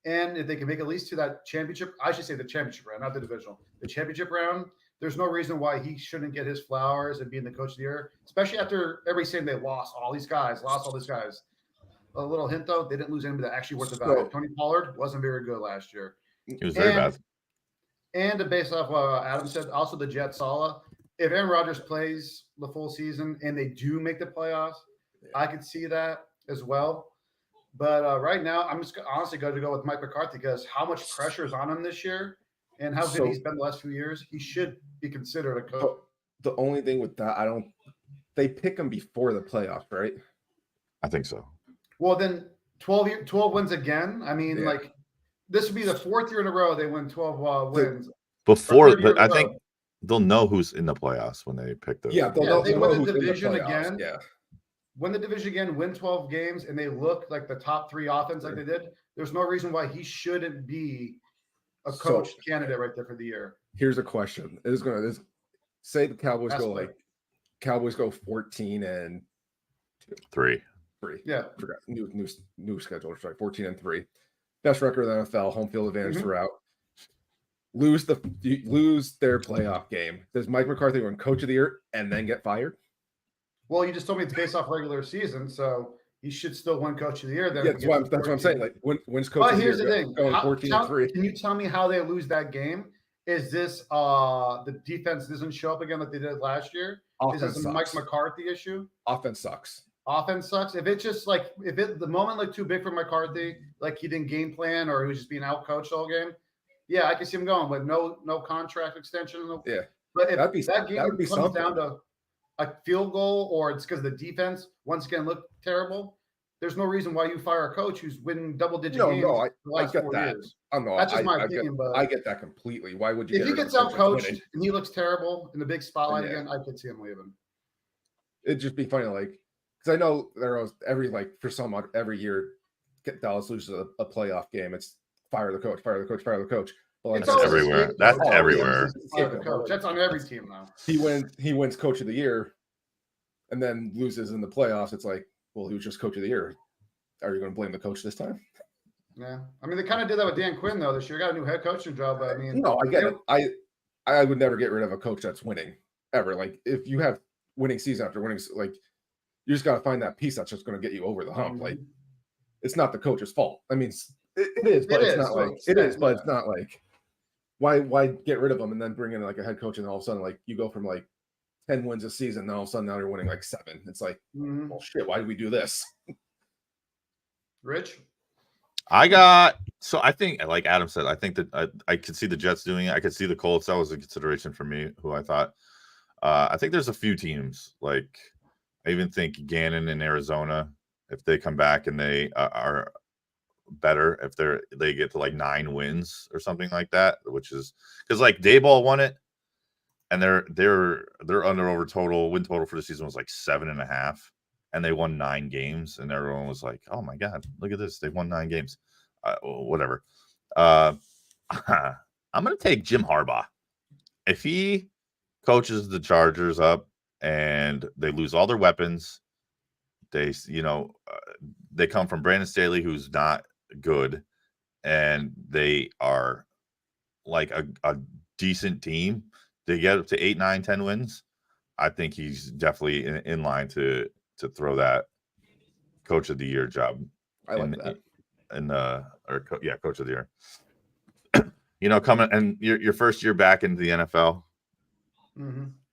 And if they can make at least to that championship, I should say the championship round, not the divisional, the championship round, there's no reason why he shouldn't get his flowers and being the coach of the year, especially after every season they lost all these guys. A little hint, though, they didn't lose anybody that actually worth the value. Tony Pollard wasn't very good last year. He was very bad. And to base off what Adam said, also the Jets, Salah, if Aaron Rodgers plays the full season and they do make the playoffs, I could see that as well. But right now, I'm just honestly going to go with Mike McCarthy because how much pressure is on him this year and how good he's been the last few years, he should be considered a coach. The only thing with that, they pick him before the playoffs, right? I think so. Well, then 12 wins again. I mean, like this would be the 4th year in a row they win 12 wins. Before, but I think they'll know who's in the playoffs when they pick those. Yeah, they win the division again. Yeah. Win the division again, win 12 games, and they look like the top 3 offense like they did. There's no reason why he shouldn't be a coach candidate right there for the year. Here's a question. Say the Cowboys go 14-3. Yeah. Forgot new schedule. Sorry, 14-3. Best record in the NFL, home field advantage throughout. Lose their playoff game. Does Mike McCarthy win coach of the year and then get fired? Well, you just told me it's based off regular season, so he should still win coach of the year. Then that's what I'm saying. Like wins coach of the year. But here's the thing: going 14-3. Can you tell me how they lose that game? Is this the defense doesn't show up again like they did last year? Offense is this a Mike McCarthy issue? Offense sucks. Offense sucks. If it's just like the moment looked too big for McCarthy, like he didn't game plan or he was just being out coached all game. Yeah, I can see him going, but no contract extension. Yeah, but if that game comes down to a field goal or it's because the defense once again looked terrible, there's no reason why you fire a coach who's winning double-digit games. No, I get that. That's just my opinion. But I get that completely. Why would you? If he gets out coached and he looks terrible in the big spotlight again, I could see him leaving. It'd just be funny, like because I know there was every year Dallas loses a playoff game. It's fire the coach. Well, that's everywhere. That's everywhere. That's on every team now. He wins coach of the year, and then loses in the playoffs. It's like, well, he was just coach of the year. Are you going to blame the coach this time? Yeah, I mean they kind of did that with Dan Quinn though this year. Got a new head coaching job, but I mean, no, I get it. I would never get rid of a coach that's winning ever. Like if you have winning season after winning, like you just got to find that piece that's just going to get you over the hump. Like it's not the coach's fault. I mean, it is, but it's not like it is, but it's not like. Why get rid of them and then bring in like a head coach and all of a sudden like you go from like 10 wins a season and all of a sudden now you're winning like 7. It's like, well, shit, why did we do this? Rich? I think like Adam said, I think that I could see the Jets doing it. I could see the Colts. That was a consideration for me, who I thought. I think there's a few teams like I even think Gannon in Arizona, if they come back and they are better, if they get to like 9 wins or something like that, which is because like Dayball won it and their win total for the season was like 7.5 and they won 9 games and everyone was like, oh my god, look at this, they won 9 games. Whatever. I'm gonna take Jim Harbaugh. If he coaches the Chargers up and they lose all their weapons, they come from Brandon Staley, who's not good, and they are like a decent team. They get up to 8, 9, 10 wins. I think he's definitely in line to throw that coach of the year job. I like that. Coach of the year. Coming and your first year back into the NFL.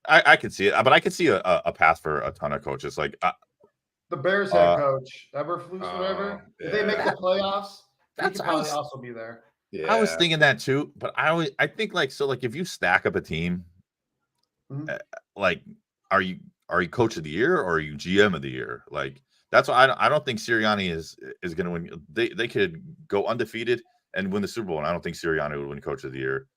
I could see it, but I could see a path for a ton of coaches. Like the Bears head coach, Eberflus, whatever. Yeah. If they make the playoffs, he could probably also be there. Yeah. I was thinking that too, but I think like if you stack up a team, like are you coach of the year or are you GM of the year? Like that's why I don't think Sirianni is going to win. They could go undefeated and win the Super Bowl, and I don't think Sirianni would win coach of the year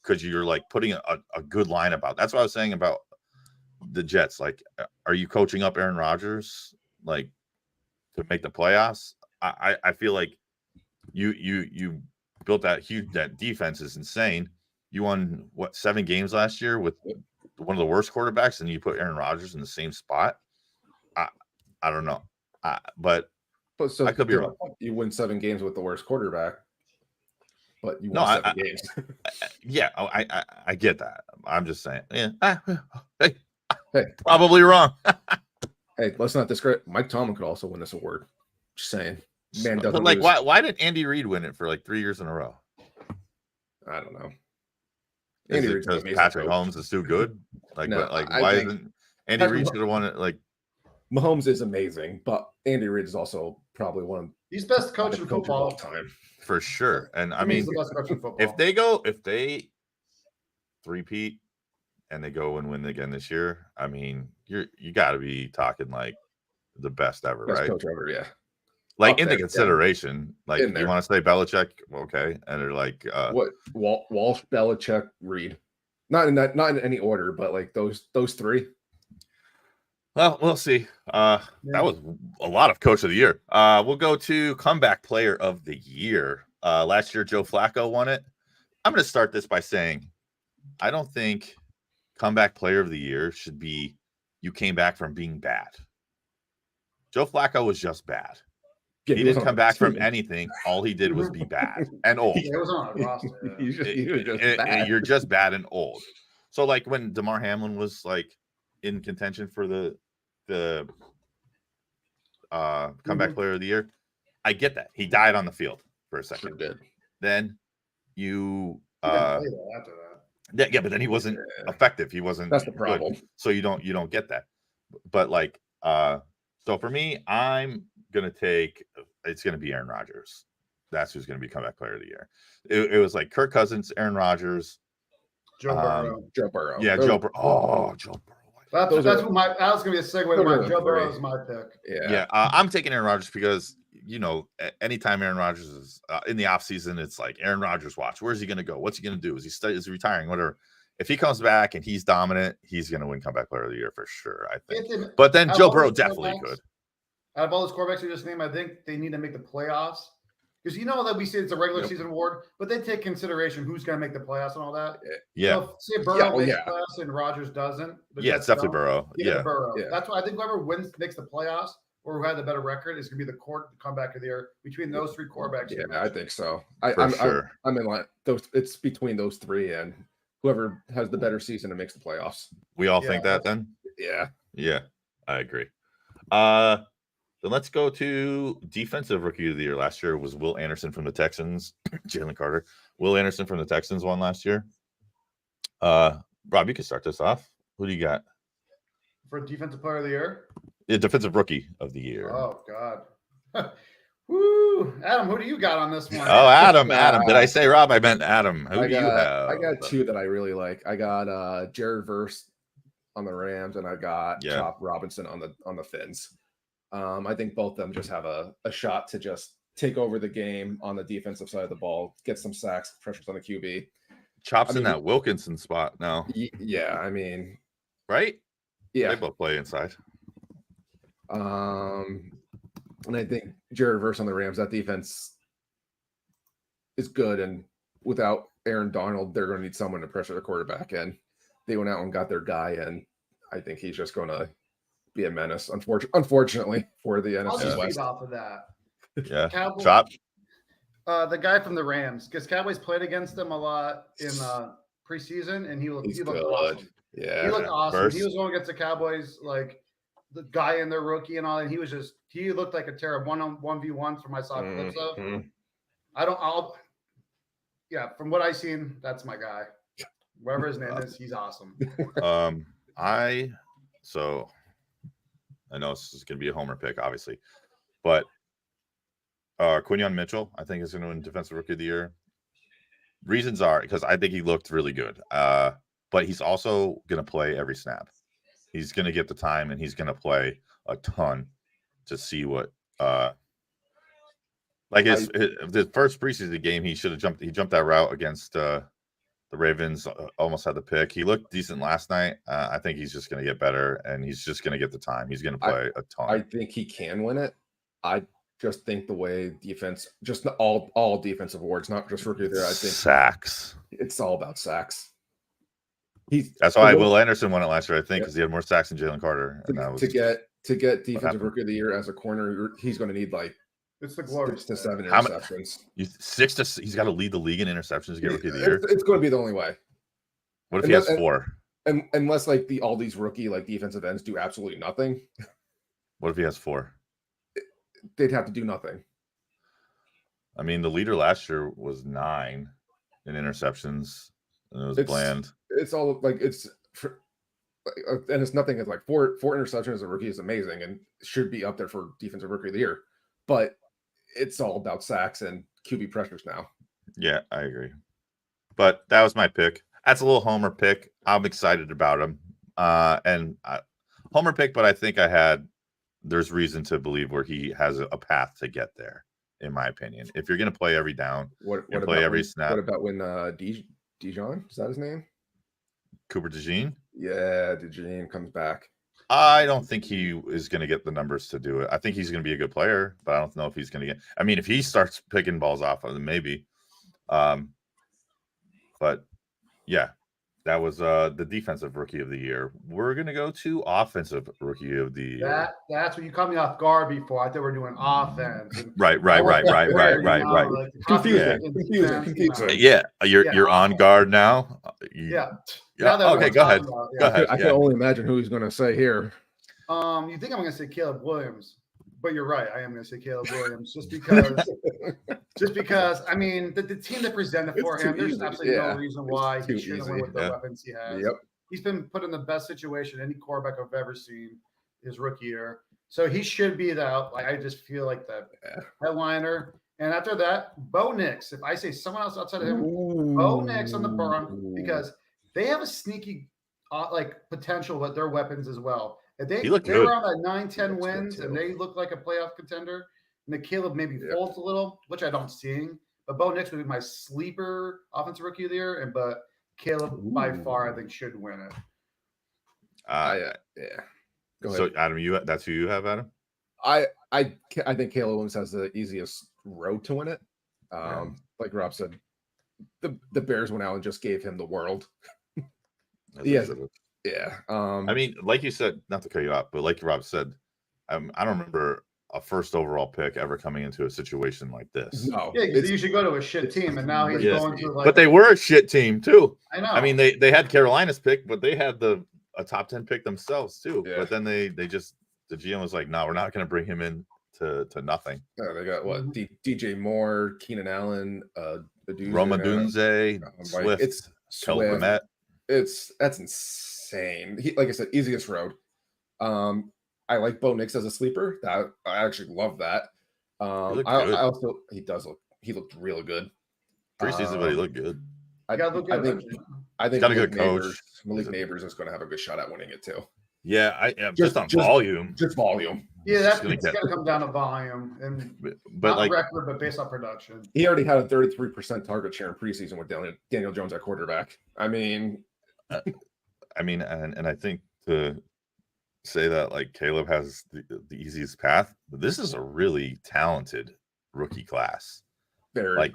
because you're like putting a good lineup out. That's what I was saying about the Jets. Like, are you coaching up Aaron Rodgers like to make the playoffs? I feel like you built that defense is insane. You won 7 games last year with one of the worst quarterbacks, and you put Aaron Rodgers in the same spot. I don't know, but so I could be wrong. You win 7 games with the worst quarterback, but you No, won 7 games. Yeah, I get that. I'm just saying. Yeah, Hey, probably wrong. hey, let's not discredit. Mike Tomlin could also win this award. Just saying, man doesn't But like, lose. why did Andy Reid win it for like 3 years in a row? I don't know. Is Andy it Reid's because amazing Patrick coach. Holmes is too good? Like, No, but like, I why think isn't Andy Patrick Reid should have won it? Like, Mahomes is amazing, but Andy Reid is also probably one of He's best the coach best in coaches of all football. time. for sure. And I To me, mean, he's the best coach in football. if they three-peat and they go and win again this year, I mean, you got to be talking like the best ever, Best right? coach ever, yeah. Like Up in the there, yeah. consideration, like In you there. want to say Belichick, okay, and they're like, What Walsh, Belichick, Reid, not in any order, but like those 3. well, we'll see. That was a lot of coach of the year. We'll go to comeback player of the year. Last year, Joe Flacco won it. I'm going to start this by saying, I don't think comeback player of the year should be you came back from being bad. Joe Flacco was just bad. Yeah, he didn't come back from anything. All he did was be bad and old. It was on a roster. Yeah. He was just bad. You're just bad and old. So like when DeMar Hamlin was like in contention for the comeback player of the year, I get that. He died on the field for a second. Sure did. Then you He didn't play that after that. yeah, but then he wasn't effective. He wasn't. That's the good. problem. So you don't get that. But like so for me, I'm gonna take it's gonna be Aaron Rodgers. That's who's gonna be comeback player of the year. It was like Kirk Cousins, Aaron Rodgers, Joe Burrow. Joe Burrow. Yeah, Joe Burrow. Oh, Joe Burrow. That was gonna be a segue to my Joe Burrow is my pick. Yeah. I'm taking Aaron Rodgers because anytime Aaron Rodgers is in the offseason, it's like Aaron Rodgers watch. Where's he gonna go? What's he gonna do? Is he retiring? Whatever. If he comes back and he's dominant, he's gonna win comeback player of the year for sure. I think. But then Joe Burrow definitely could. Out of all those quarterbacks you just named, I think they need to make the playoffs. Because that we say it's a regular season award, but they take consideration who's going to make the playoffs and all that. Yeah. So say Burrow makes the playoffs and Rodgers doesn't. It's definitely Burrow. Yeah. Burrow. Yeah. That's why I think whoever makes the playoffs or who had the better record is going to be the comeback of the year between those 3 quarterbacks. Yeah, I think so. Sure. I'm in line. It's between those 3 and whoever has the better season and makes the playoffs. We all think that then? Yeah. Yeah, I agree. Then let's go to defensive rookie of the year. Last year was Will Anderson from the Texans. Jalen Carter. Will Anderson from the Texans won last year. Rob, you can start this off. Who do you got? For defensive player of the year? Yeah, defensive rookie of the year. Oh, God. Woo! Adam, who do you got on this one? Oh, Adam. Did I say Rob? I meant Adam. Who do you have? I got 2 that I really like. I got Jared Verse on the Rams, and I got Chop Robinson on the Fins. I think both of them just have a shot to just take over the game on the defensive side of the ball, get some sacks, pressures on the QB. Chop's in that Wilkinson spot now. Yeah, I mean, right? Yeah, they both play inside. And I think Jared Verse on the Rams, that defense is good, and without Aaron Donald, they're going to need someone to pressure the quarterback, and they went out and got their guy, and I think he's just going to be a menace, unfortunately, for the NFC West. Off of that. Yeah, Cowboys, Chop. The guy from the Rams, because Cowboys played against them a lot in preseason, and he looked awesome. Yeah, he looked awesome. Verse. He was going against the Cowboys, like the guy in their rookie and all, and he looked like a terror 1v1 from I saw clips of. From what I've seen, that's my guy. Whatever his name is, he's awesome. I know this is going to be a homer pick, obviously, but Quinyon Mitchell, I think, is going to win Defensive Rookie of the Year. Reasons are because I think he looked really good, but he's also going to play every snap. He's going to get the time, and he's going to play a ton to see what. His first preseason game, he should have jumped. He jumped that route against the Ravens, almost had the pick. He looked decent last night. I think he's just going to get better, and he's just going to get the time. He's going to play a ton. I think he can win it. I just think the way defense, just all defensive awards, not just rookie of the year. I think Sacks. it's all about sacks. That's why Will Anderson won it last year, I think, because he had more sacks than Jalen Carter. And that was to get defensive rookie of the year as a corner. He's going to need like it's the glory 6 to 7 How interceptions. He's got to lead the league in interceptions to get rookie of the year. It's going to be the only way. What if he has 4? Unless like all these rookie like defensive ends do absolutely nothing. What if he has 4? They'd have to do nothing. I mean, the leader last year was 9 in interceptions, and it was Bland. It's all like and it's nothing. It's like four interceptions as a rookie is amazing and should be up there for defensive rookie of the year. But it's all about sacks and QB pressures now. Yeah, I agree. But that was my pick. That's a little homer pick. I'm excited about him. Homer pick, but I think there's reason to believe where he has a path to get there, in my opinion. If you're going to play every down, play every snap. What about when Dijon, is that his name? Cooper DeJean? Yeah, DeJean comes back. I don't think he is going to get the numbers to do it. I think he's going to be a good player, but I don't know if he's going to get. I mean, if he starts picking balls off of them, maybe. But yeah, that was the defensive rookie of the year. We're going to go to offensive rookie of the year. That's what you caught me off guard before. I thought we were doing offense. Right. Confusing. Yeah, you're on guard now. Yeah. Okay, go ahead. Go ahead. I can only imagine who he's going to say here. You think I'm going to say Caleb Williams, but you're right. I am going to say Caleb Williams just because. I mean, the team that presented for him, there's absolutely no reason why he shouldn't win with the weapons he has. Yep. He's been put in the best situation any quarterback I've ever seen his rookie year. So he should be I just feel like the headliner. And after that, Bo Nix. If I say someone else outside of him, Bo Nix on the burn, because they have a sneaky potential with their weapons as well. If they were on that 9-10 wins and they look like a playoff contender, and the Caleb maybe folds a little, which I don't see. But Bo Nix would be my sleeper offensive rookie of the year, but Caleb by far I think should win it. Yeah. Go ahead. So Adam, that's who you have, Adam? I think Caleb Williams has the easiest road to win it. Like Rob said, the Bears went out and just gave him the world. Yeah. I mean, like you said, not to cut you off, but like Rob said, I don't remember a first overall pick ever coming into a situation like this. No. Yeah, because you should go to a shit team, and now he's going to But they were a shit team too. I know. I mean, they had Carolina's pick, but they had a top 10 pick themselves too. Yeah. But then the GM was like, no, we're not going to bring him in to nothing. No, they got what? DJ Moore, Keenan Allen, Roma Dunze, Swift, it's Swift. That's insane. Like I said, easiest road. I like Bo Nix as a sleeper. That I actually love that. He looked really good. Preseason, but he looked good. I think got a good coach. Malik Neighbors is going to have a good shot at winning it too. Yeah, just on volume. Just volume. Yeah, that's going to come down to volume and but not record, but based on production. He already had a 33% target share in preseason with Daniel Jones at quarterback. I mean, and I think to say that like Caleb has the easiest path, but this is a really talented rookie class. Very,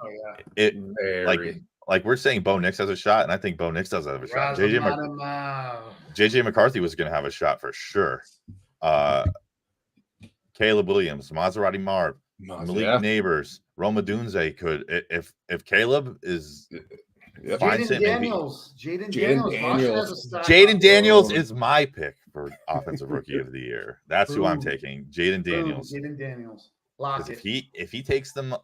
like we're saying Bo Nix has a shot, and I think Bo Nix does have a shot. JJ McCarthy was going to have a shot for sure. Caleb Williams, Maserati Marv, Malik Neighbors, Roma Dunze could if Caleb is. Jaden Daniels is my pick for offensive rookie of the year. That's who I'm taking. Jaden Daniels. If he takes them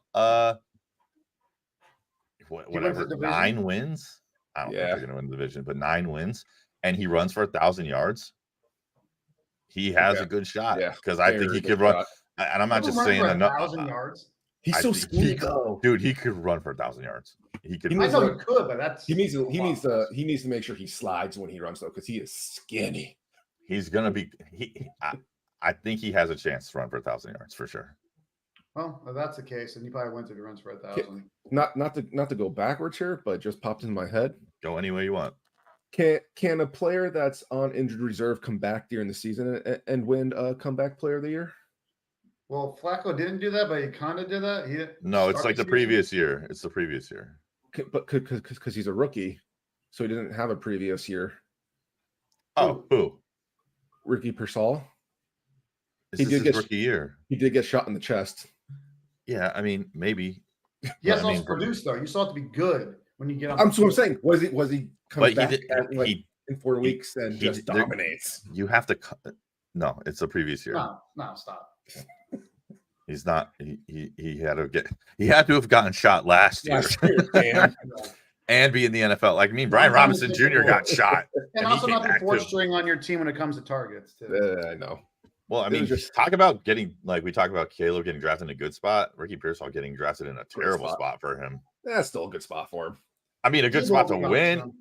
whatever 9 wins, I don't think they're going to win the division, but 9 wins, and he runs for 1,000 yards, he has a good shot because I think he could run. And I'm not just saying 1,000 yards. He's so skinny, dude. He could run for 1,000 yards. He could. I know he could, but that's he needs to make sure he slides when he runs though, because he is skinny. He's gonna be. I think he has a chance to run for 1,000 yards for sure. Well, if that's the case, then he probably wins if he runs for 1,000. Not to go backwards here, but just popped in my head. Go any way you want. Can a player that's on injured reserve come back during the season and win a comeback player of the year? Well, Flacco didn't do that, but he kind of did that. No, it's like the previous year. It's the previous year. But because he's a rookie, so he didn't have a previous year. Oh, who? Ricky Pearsall. He did get rookie year. He did get shot in the chest. Yeah, I mean, maybe. He has to produce though. You saw it to be good when you get on. I'm saying. Was he coming back in 4 weeks and just dominates? You have to. No, it's the previous year. No, stop. He's not. He had to get. He had to have gotten shot last year. And be in the NFL. Like Brian Robinson Jr. got shot. And also not the fourth string on your team when it comes to targets, too. I know. Well, I mean, just talk about getting, like we talk about Caleb getting drafted in a good spot. Ricky Pearsall getting drafted in a terrible spot for him. That's still a good spot for him. I mean, a good spot to win,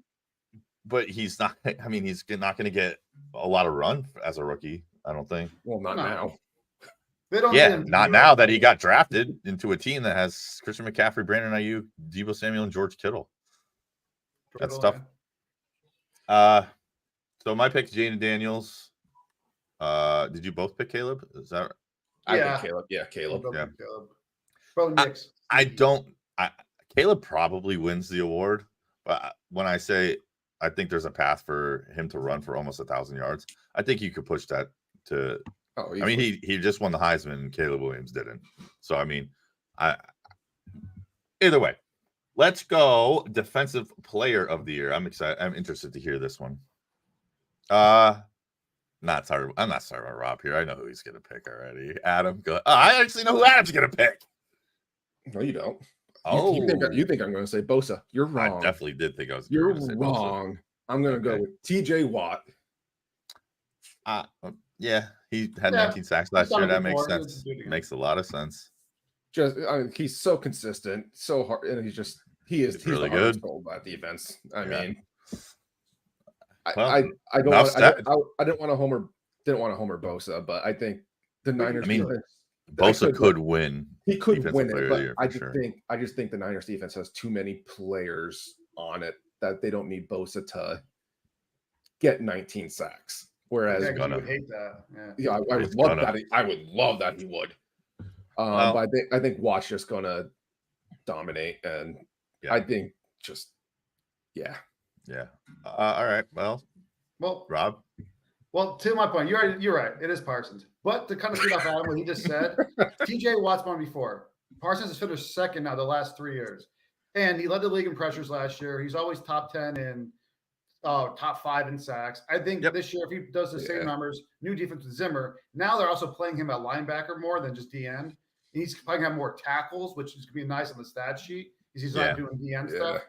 but he's not. I mean, he's not going to get a lot of run as a rookie, I don't think. Well, not now. Not now that he got drafted into a team that has Christian McCaffrey, Brandon Ayuk, Deebo Samuel, and George Kittle. That's tough. So my pick, Jaden Daniels. Did you both pick Caleb? Is that? I picked Caleb. Yeah, Caleb. Yeah. Probably mixed. Caleb probably wins the award, but when I say I think there's a path for him to run for almost 1,000 yards, I think you could push that to. I mean, he just won the Heisman, and Caleb Williams didn't. So I mean, either way. Let's go defensive player of the year. I'm excited. I'm interested to hear this one. I'm not sorry about Rob here. I know who he's gonna pick already. Adam, go. I actually know who Adam's gonna pick. No, you don't. Oh, you think I'm gonna say Bosa? You're wrong. I definitely did think I was. You're wrong. Bosa. I'm gonna go with T.J. Watt. Yeah, he had 19 sacks last year. That makes sense. Makes a lot of sense. He's so consistent, so hard, and he's really good at defense. I mean, well, I didn't want to homer Bosa, but I think the Niners. I mean, Bosa could win. He could win it, but I just think the Niners defense has too many players on it that they don't need Bosa to get 19 sacks. Whereas you would hate that. Yeah, I would love that. I would love that he would. But I think Watt's just gonna dominate, and I think just yeah. All right. Well, Rob. Well, to my point, you're right. It is Parsons, but to kind of feed off Adam what he just said, T.J. Watt's won before. Parsons has finished second now the last 3 years, and he led the league in pressures last year. He's always top 10 in top 5 in sacks. I think this year, if he does the same numbers, new defense with Zimmer. Now they're also playing him at linebacker more than just D-end. He's probably have more tackles, which is going to be nice on the stat sheet. He's not doing D-end stuff.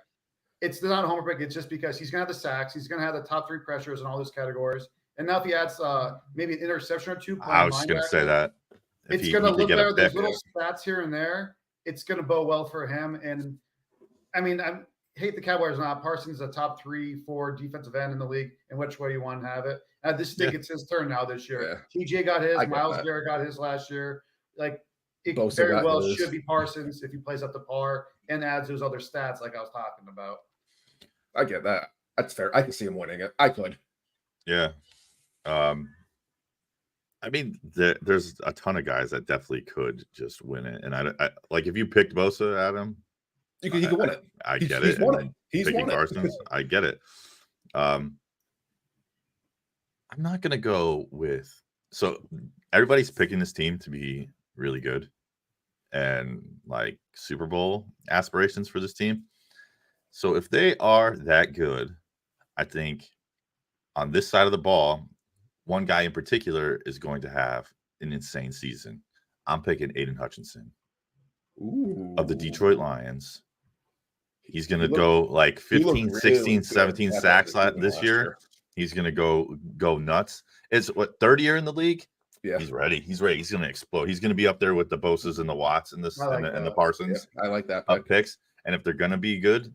It's not a homer pick. It's just because he's going to have the sacks. He's going to have the top 3 pressures in all those categories. And now if he adds maybe an interception or two. I was going to say that. It's going to look better. There's little stats here and there. It's going to bode well for him. And, I mean, I hate the Cowboys not. Parsons is a top 3-4 defensive end in the league, in which way you want to have it. I just think it's his turn now this year. TJ got his. Myles Garrett got his last year. Like, it very well should be Parsons if he plays up to par and adds those other stats like I was talking about. I get that. That's fair. I can see him winning it. I could. Yeah. I mean, there's a ton of guys that definitely could just win it. And I like if you picked Bosa, Adam, he could win it. I get it. He's won it. He's picking won Parsons, it. I get it. I'm not gonna go with so everybody's picking this team to be really good and like Super Bowl aspirations for this team. So if they are that good, I think on this side of the ball, one guy in particular is going to have an insane season. I'm picking Aiden Hutchinson of the Detroit Lions. He's going to go like 15, 16, 17 sacks this year. He's going to go nuts. It's what, third year in the league? Yeah. He's ready. He's ready. He's going to explode. He's going to be up there with the Bosas and the Watts and the Parsons. Yeah, I like that picks. And if they're going to be good,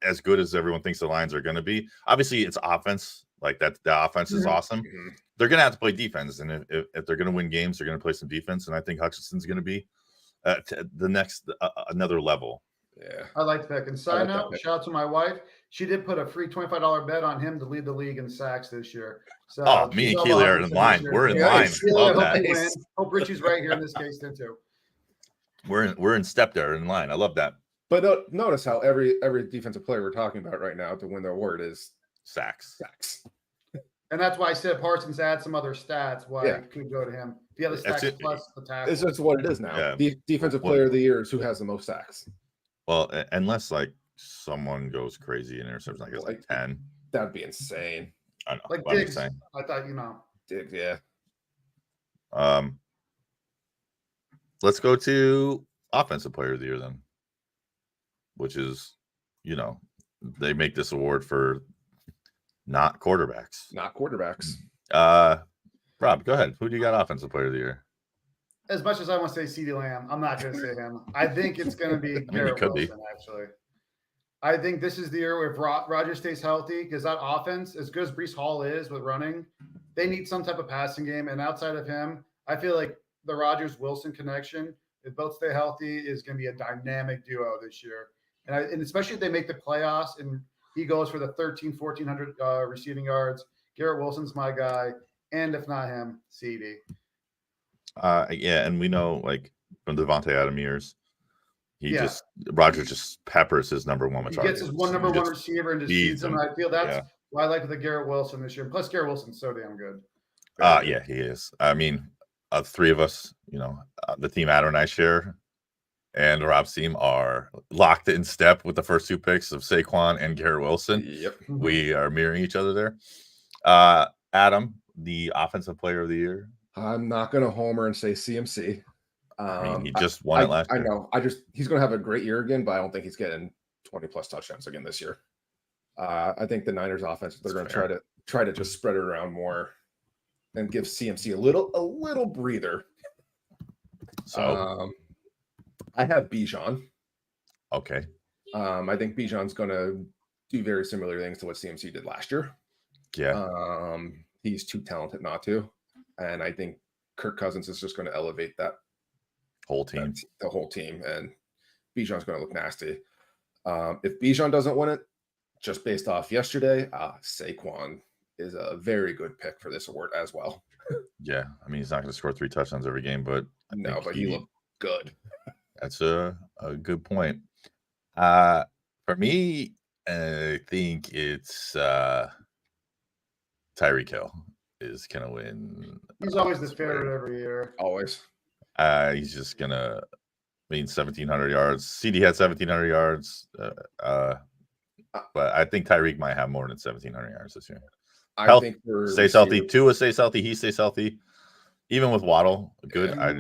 as good as everyone thinks the Lions are going to be, obviously it's offense. Like that, the offense is awesome. Mm-hmm. They're going to have to play defense, and if they're going to win games, they're going to play some defense. And I think Hutchinson's going to be the next another level Yeah. I like the pick. And side like that note, pick. shout out to my wife. She did put a free $25 bet on him to lead the league in sacks this year. So Oh, me she's and all Keely are 100% in this line. year, We're in too. line. Nice. Keely, I Love hope that. you win. Hope Richie's right here in this case too. We're in step there in line. I love that. But notice how every defensive player we're talking about right now to win the award is Sacks. sacks. And that's why I said Parsons had some other stats why Yeah. it could go to him. The other That's stats it. plus the tackle. It's just what it is now. Yeah. Defensive Well, player of the year is who has the most sacks. Well, unless like someone goes crazy and interceptions, I guess like Like- 10. That'd be insane. I know. Like but I'm just Diggs, saying. I thought, Diggs, yeah. Let's go to offensive player of the year then, which is, they make this award for not quarterbacks. Not quarterbacks. Rob, go ahead. Who do you got offensive player of the year? as much as I want to say CeeDee Lamb, I'm not going to say him. I think it's going to be Garrett Wilson, actually. I think this is the year where if Rodgers stays healthy, because that offense, as good as Breece Hall is with running, they need some type of passing game. And outside of him, I feel like the Rodgers-Wilson connection, if both stay healthy, is going to be a dynamic duo this year. And especially if they make the playoffs and he goes for the 1,400 receiving yards, Garrett Wilson's my guy. And if not him, CD. Yeah, and we know, like, from Devontae Adams years, Rodgers just peppers his number one. He gets his number one receiver and just feeds him. And I feel that's why I like the Garrett Wilson this year. Plus, Garrett Wilson's so damn good. Yeah, he is. I mean, three of us, the team Adam and I share, and Rob's team are locked in step with the first two picks of Saquon and Garrett Wilson. Yep. We are mirroring each other there. Adam, the offensive player of the year. I'm not going to homer and say CMC. I mean, he just won it last year. I know. He's going to have a great year again, but I don't think he's getting 20 plus touchdowns again this year. I think the Niners offense, they're going to try to just spread it around more and give CMC a little breather. So I have Bijan. Okay. I think Bijan's going to do very similar things to what CMC did last year. Yeah. He's too talented not to. And I think Kirk Cousins is just going to elevate that whole team. The whole team. And Bijan's going to look nasty. If Bijan doesn't win it, just based off yesterday, Saquon is a very good pick for this award as well. Yeah. I mean, he's not going to score 3 touchdowns every game, but he looked good. That's a good point. For me, I think it's Tyreek Hill is going to win. He's always the favorite every year. Always. He's just going to 1,700 yards. CD had 1,700 yards. But I think Tyreek might have more than 1,700 yards this year. I think stays healthy. Tua stays healthy. He stays healthy. Even with Waddle, good. Yeah.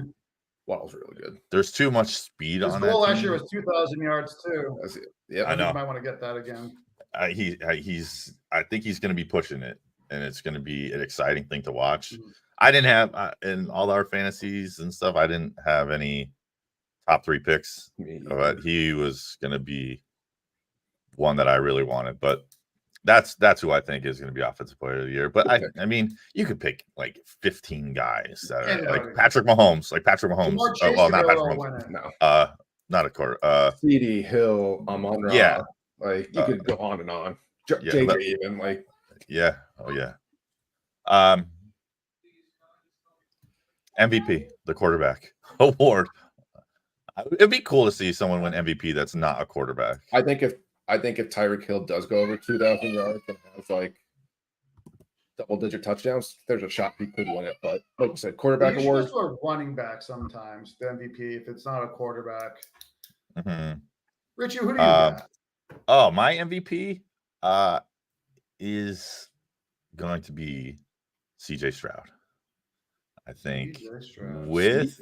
Waddle's really good. There's too much speed on that. His goal last year was 2,000 yards too. Yeah, I know. You might want to get that again. I think he's going to be pushing it, and it's going to be an exciting thing to watch. Mm-hmm. I didn't have in all our fantasies and stuff. I didn't have any top 3 picks, but he was going to be one that I really wanted. But that's who I think is going to be offensive player of the year. But I mean, you could pick like 15 guys that are like Patrick Mahomes. Not Patrick Mahomes. No, not a quarter. CD Hill, Amon-Ra. Yeah, like you could go on and on. JJ even like. Yeah. Oh yeah. MVP, the quarterback award. It'd be cool to see someone win MVP that's not a quarterback. I think if Tyreek Hill does go over 2,000 yards and has like double-digit touchdowns, there's a shot he could win it. But like you said, quarterback award. Just a running back sometimes, the MVP, if it's not a quarterback. Mm-hmm. Richie, who do you got? Oh, my MVP is going to be CJ Stroud. I think with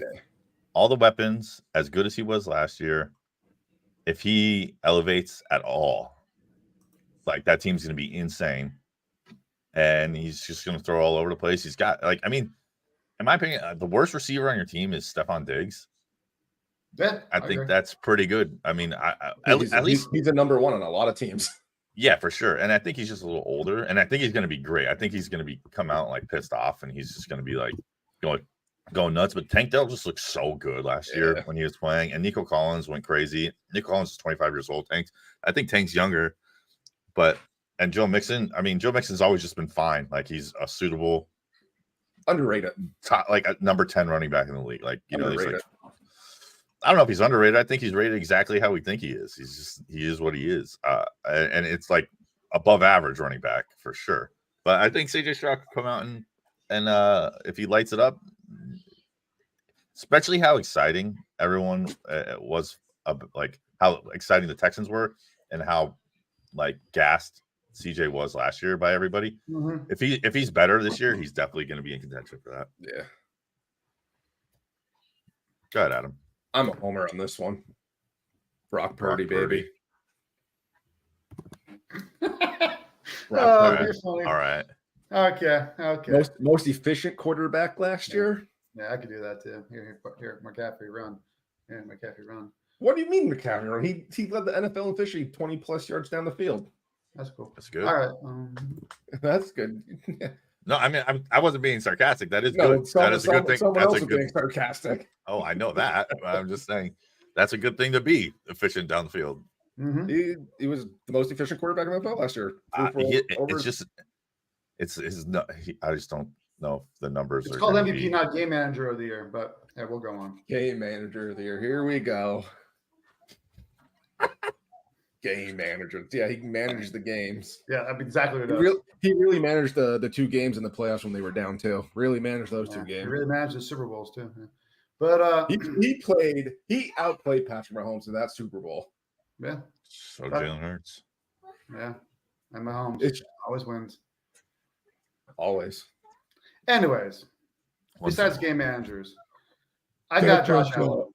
all the weapons, as good as he was last year, if he elevates at all, like that team's going to be insane. And he's just going to throw all over the place. He's got, like, I mean, in my opinion, the worst receiver on your team is Stephon Diggs. Yeah, I think that's pretty good. I mean, at least he's a number one on a lot of teams. Yeah, for sure. And I think he's just a little older, and I think he's going to be great. I think he's going to come out like pissed off, and he's just going to be like, go nuts. But Tank Dell just looked so good last year when he was playing, and Nico Collins went crazy. Nico Collins is 25 years old. I think Tank's younger, and Joe Mixon. I mean, Joe Mixon's always just been fine. Like he's a suitable, underrated, top, like a number 10 running back in the league. Like he's like, I don't know if he's underrated. I think he's rated exactly how we think he is. He is what he is, and it's like above average running back for sure. But I think CJ Stroud could come out and if he lights it up, especially how exciting everyone was, like how exciting the Texans were, and how like gassed CJ was last year by everybody. Mm-hmm. If he's better this year, he's definitely going to be in contention for that. Yeah. Go ahead, Adam. I'm a homer on this one. Brock Purdy, baby. Purdy. All right. Okay. Most efficient quarterback last year. Yeah, I could do that too. Here, McCaffrey run. Yeah, McCaffrey run. What do you mean McCaffrey run? He led the NFL in efficiency 20 plus yards down the field. That's cool. That's good. All right. That's good. No, I mean I wasn't being sarcastic. That is good. That is a good thing. Someone That's else a is good. being sarcastic. Oh, I know that. I'm just saying that's a good thing to be efficient down the field. Mm-hmm. He was the most efficient quarterback in the NFL last year. I just don't know if the numbers. It's called MVP, not Game Manager of the Year. But yeah, we'll go on. Game Manager of the Year. Here we go. Game manager. Yeah, he managed the games. Yeah, that's exactly what it is. He really managed the two games in the playoffs when they were down too. Really managed those two games. He really managed the Super Bowls too. Yeah. But he outplayed Patrick Mahomes in that Super Bowl. Yeah. So Jalen Hurts. Yeah. And Mahomes always wins. Always. Anyways, besides game managers, I got Josh Allen.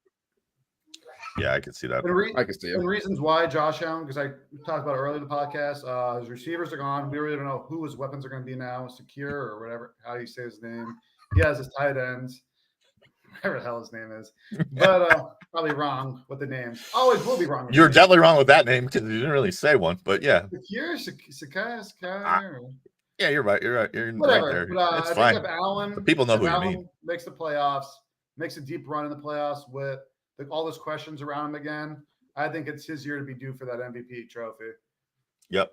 Yeah, I can see that. I can see it. And reasons why Josh Allen, because I talked about it earlier in the podcast, his receivers are gone. We really don't know who his weapons are going to be now, Secure or whatever, how you say his name. He has his tight ends, whatever the hell his name is. But probably wrong with the names. Always will be wrong. You're definitely wrong with that name because you didn't really say one, but yeah. Secure, Sakai. Yeah, you're right. You're whatever. right there. But, it's I fine. think if Allen, the people know who you mean. Makes the playoffs, makes a deep run in the playoffs with all those questions around him again, I think it's his year to be due for that MVP trophy. Yep,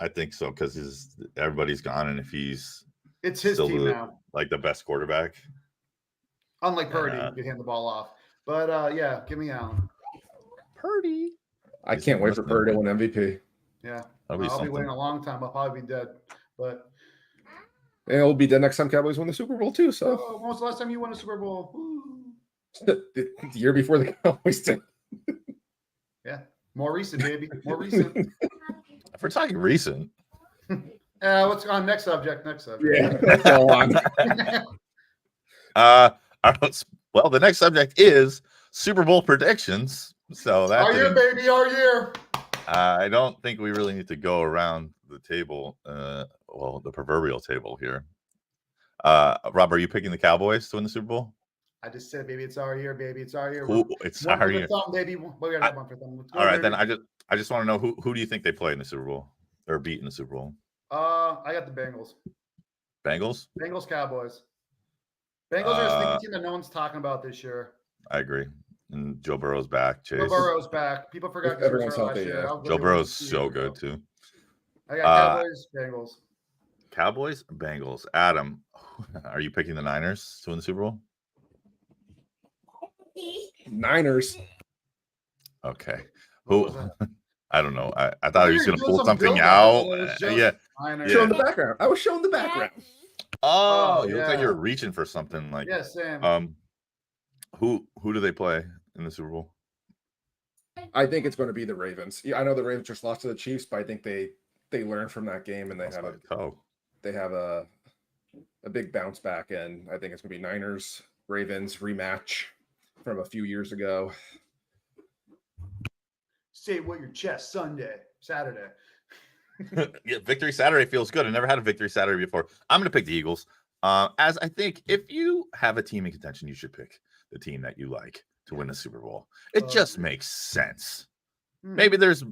I think so because everybody's gone, and if it's his team now, like the best quarterback. Unlike Purdy, who can hand the ball off. But yeah, give me Allen. Purdy. I can't wait for Purdy to win MVP. Yeah, I'll be waiting a long time. I'll probably be dead, but. And it'll be the next time Cowboys win the Super Bowl too. So when was the last time you won a Super Bowl? The year before the Cowboys did. Yeah, more recent, baby. More recent. If we're talking recent. What's on next subject? Yeah, let's go on. Well, the next subject is Super Bowl predictions. So that's our year, baby, our year. I don't think we really need to go around the table. Well, the proverbial table here. Rob, are you picking the Cowboys to win the Super Bowl? I just said, baby, it's our year, baby. It's our year. It's our year. Thumb, baby. We got that one for them. All right, then I just want to know who do you think they play in the Super Bowl or beat in the Super Bowl? I got the Bengals. Bengals? Bengals, Cowboys. Bengals are a sneaky team that no one's talking about this year. I agree. And Joe Burrow's back. Chase. Joe Burrow's back. People forgot everyone's healthy. Yeah. Joe Burrow's so good too. I got Cowboys, Bengals. Cowboys, Bengals. Adam, are you picking the Niners to win the Super Bowl? Niners. Okay. Who? I don't know. I thought he was going to pull something out. Yeah. Showing the background. I was showing the background. Oh, you look like you're reaching for something like. Yeah, Sam. Who do they play in the Super Bowl? I think it's going to be the Ravens. Yeah, I know the Ravens just lost to the Chiefs, but I think they learned from that game and they have a big bounce back, and I think it's going to be Niners Ravens rematch from a few years ago. Say what your chest Saturday. Yeah, Victory Saturday feels good. I never had a Victory Saturday before. I'm going to pick the Eagles. As I think if you have a team in contention, you should pick the team that you like to win the Super Bowl. It just makes sense. Maybe there's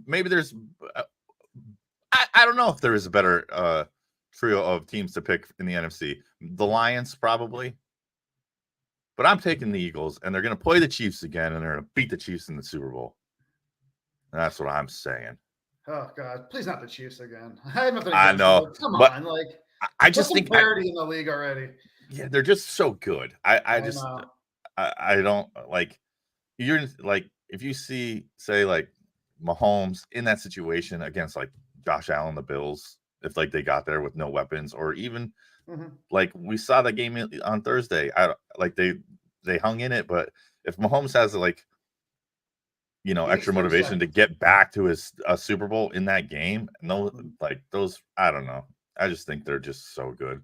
I don't know if there is a better trio of teams to pick in the NFC. The Lions probably. But I'm taking the Eagles, and they're going to play the Chiefs again, and they're going to beat the Chiefs in the Super Bowl. And that's what I'm saying. Oh God, please not the Chiefs again. I have nothing I against know, them, but come but on, like I just think parity in the league already. Yeah, they're just so good. I don't like. You're like, if you say like Mahomes in that situation against like Josh Allen, the Bills, if like they got there with no weapons, or even like we saw the game on Thursday, they hung in it. But if Mahomes has like, extra motivation to get back to his Super Bowl in that game, those, I don't know. I just think they're just so good.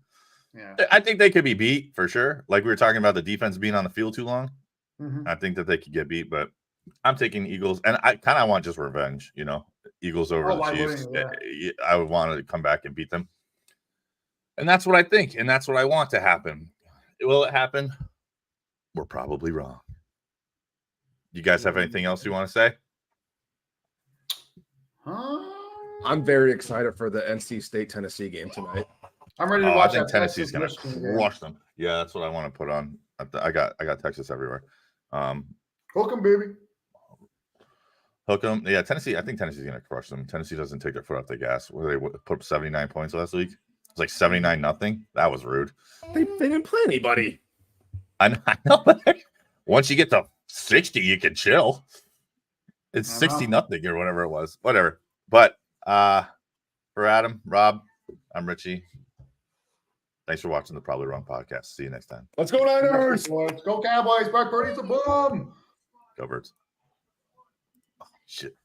Yeah, I think they could be beat for sure. Like we were talking about the defense being on the field too long. I think that they could get beat, but I'm taking Eagles, and I kind of want just revenge. Eagles over the Chiefs. I would want to come back and beat them, and that's what I think, and that's what I want to happen. Will it happen? We're probably wrong. You guys have anything else you want to say? I'm very excited for the NC State Tennessee game tonight. I'm ready to watch. I think Tennessee's going to crush them. Yeah, that's what I want to put on. I got Texas everywhere. Hook 'em, baby. Hook 'em. Yeah, Tennessee. I think Tennessee's going to crush them. Tennessee doesn't take their foot off the gas. Where they put up 79 points last week. It's like 79-0. That was rude. They didn't play anybody. I know. But once you get to 60, you can chill. It's 60-0 or whatever it was. Whatever. But for Adam, Rob, I'm Richie. Thanks for watching the Probably Wrong podcast. See you next time. Let's go Niners. Let's go Cowboys. Brock Purdy's a boom. Go Birds. Oh, shit.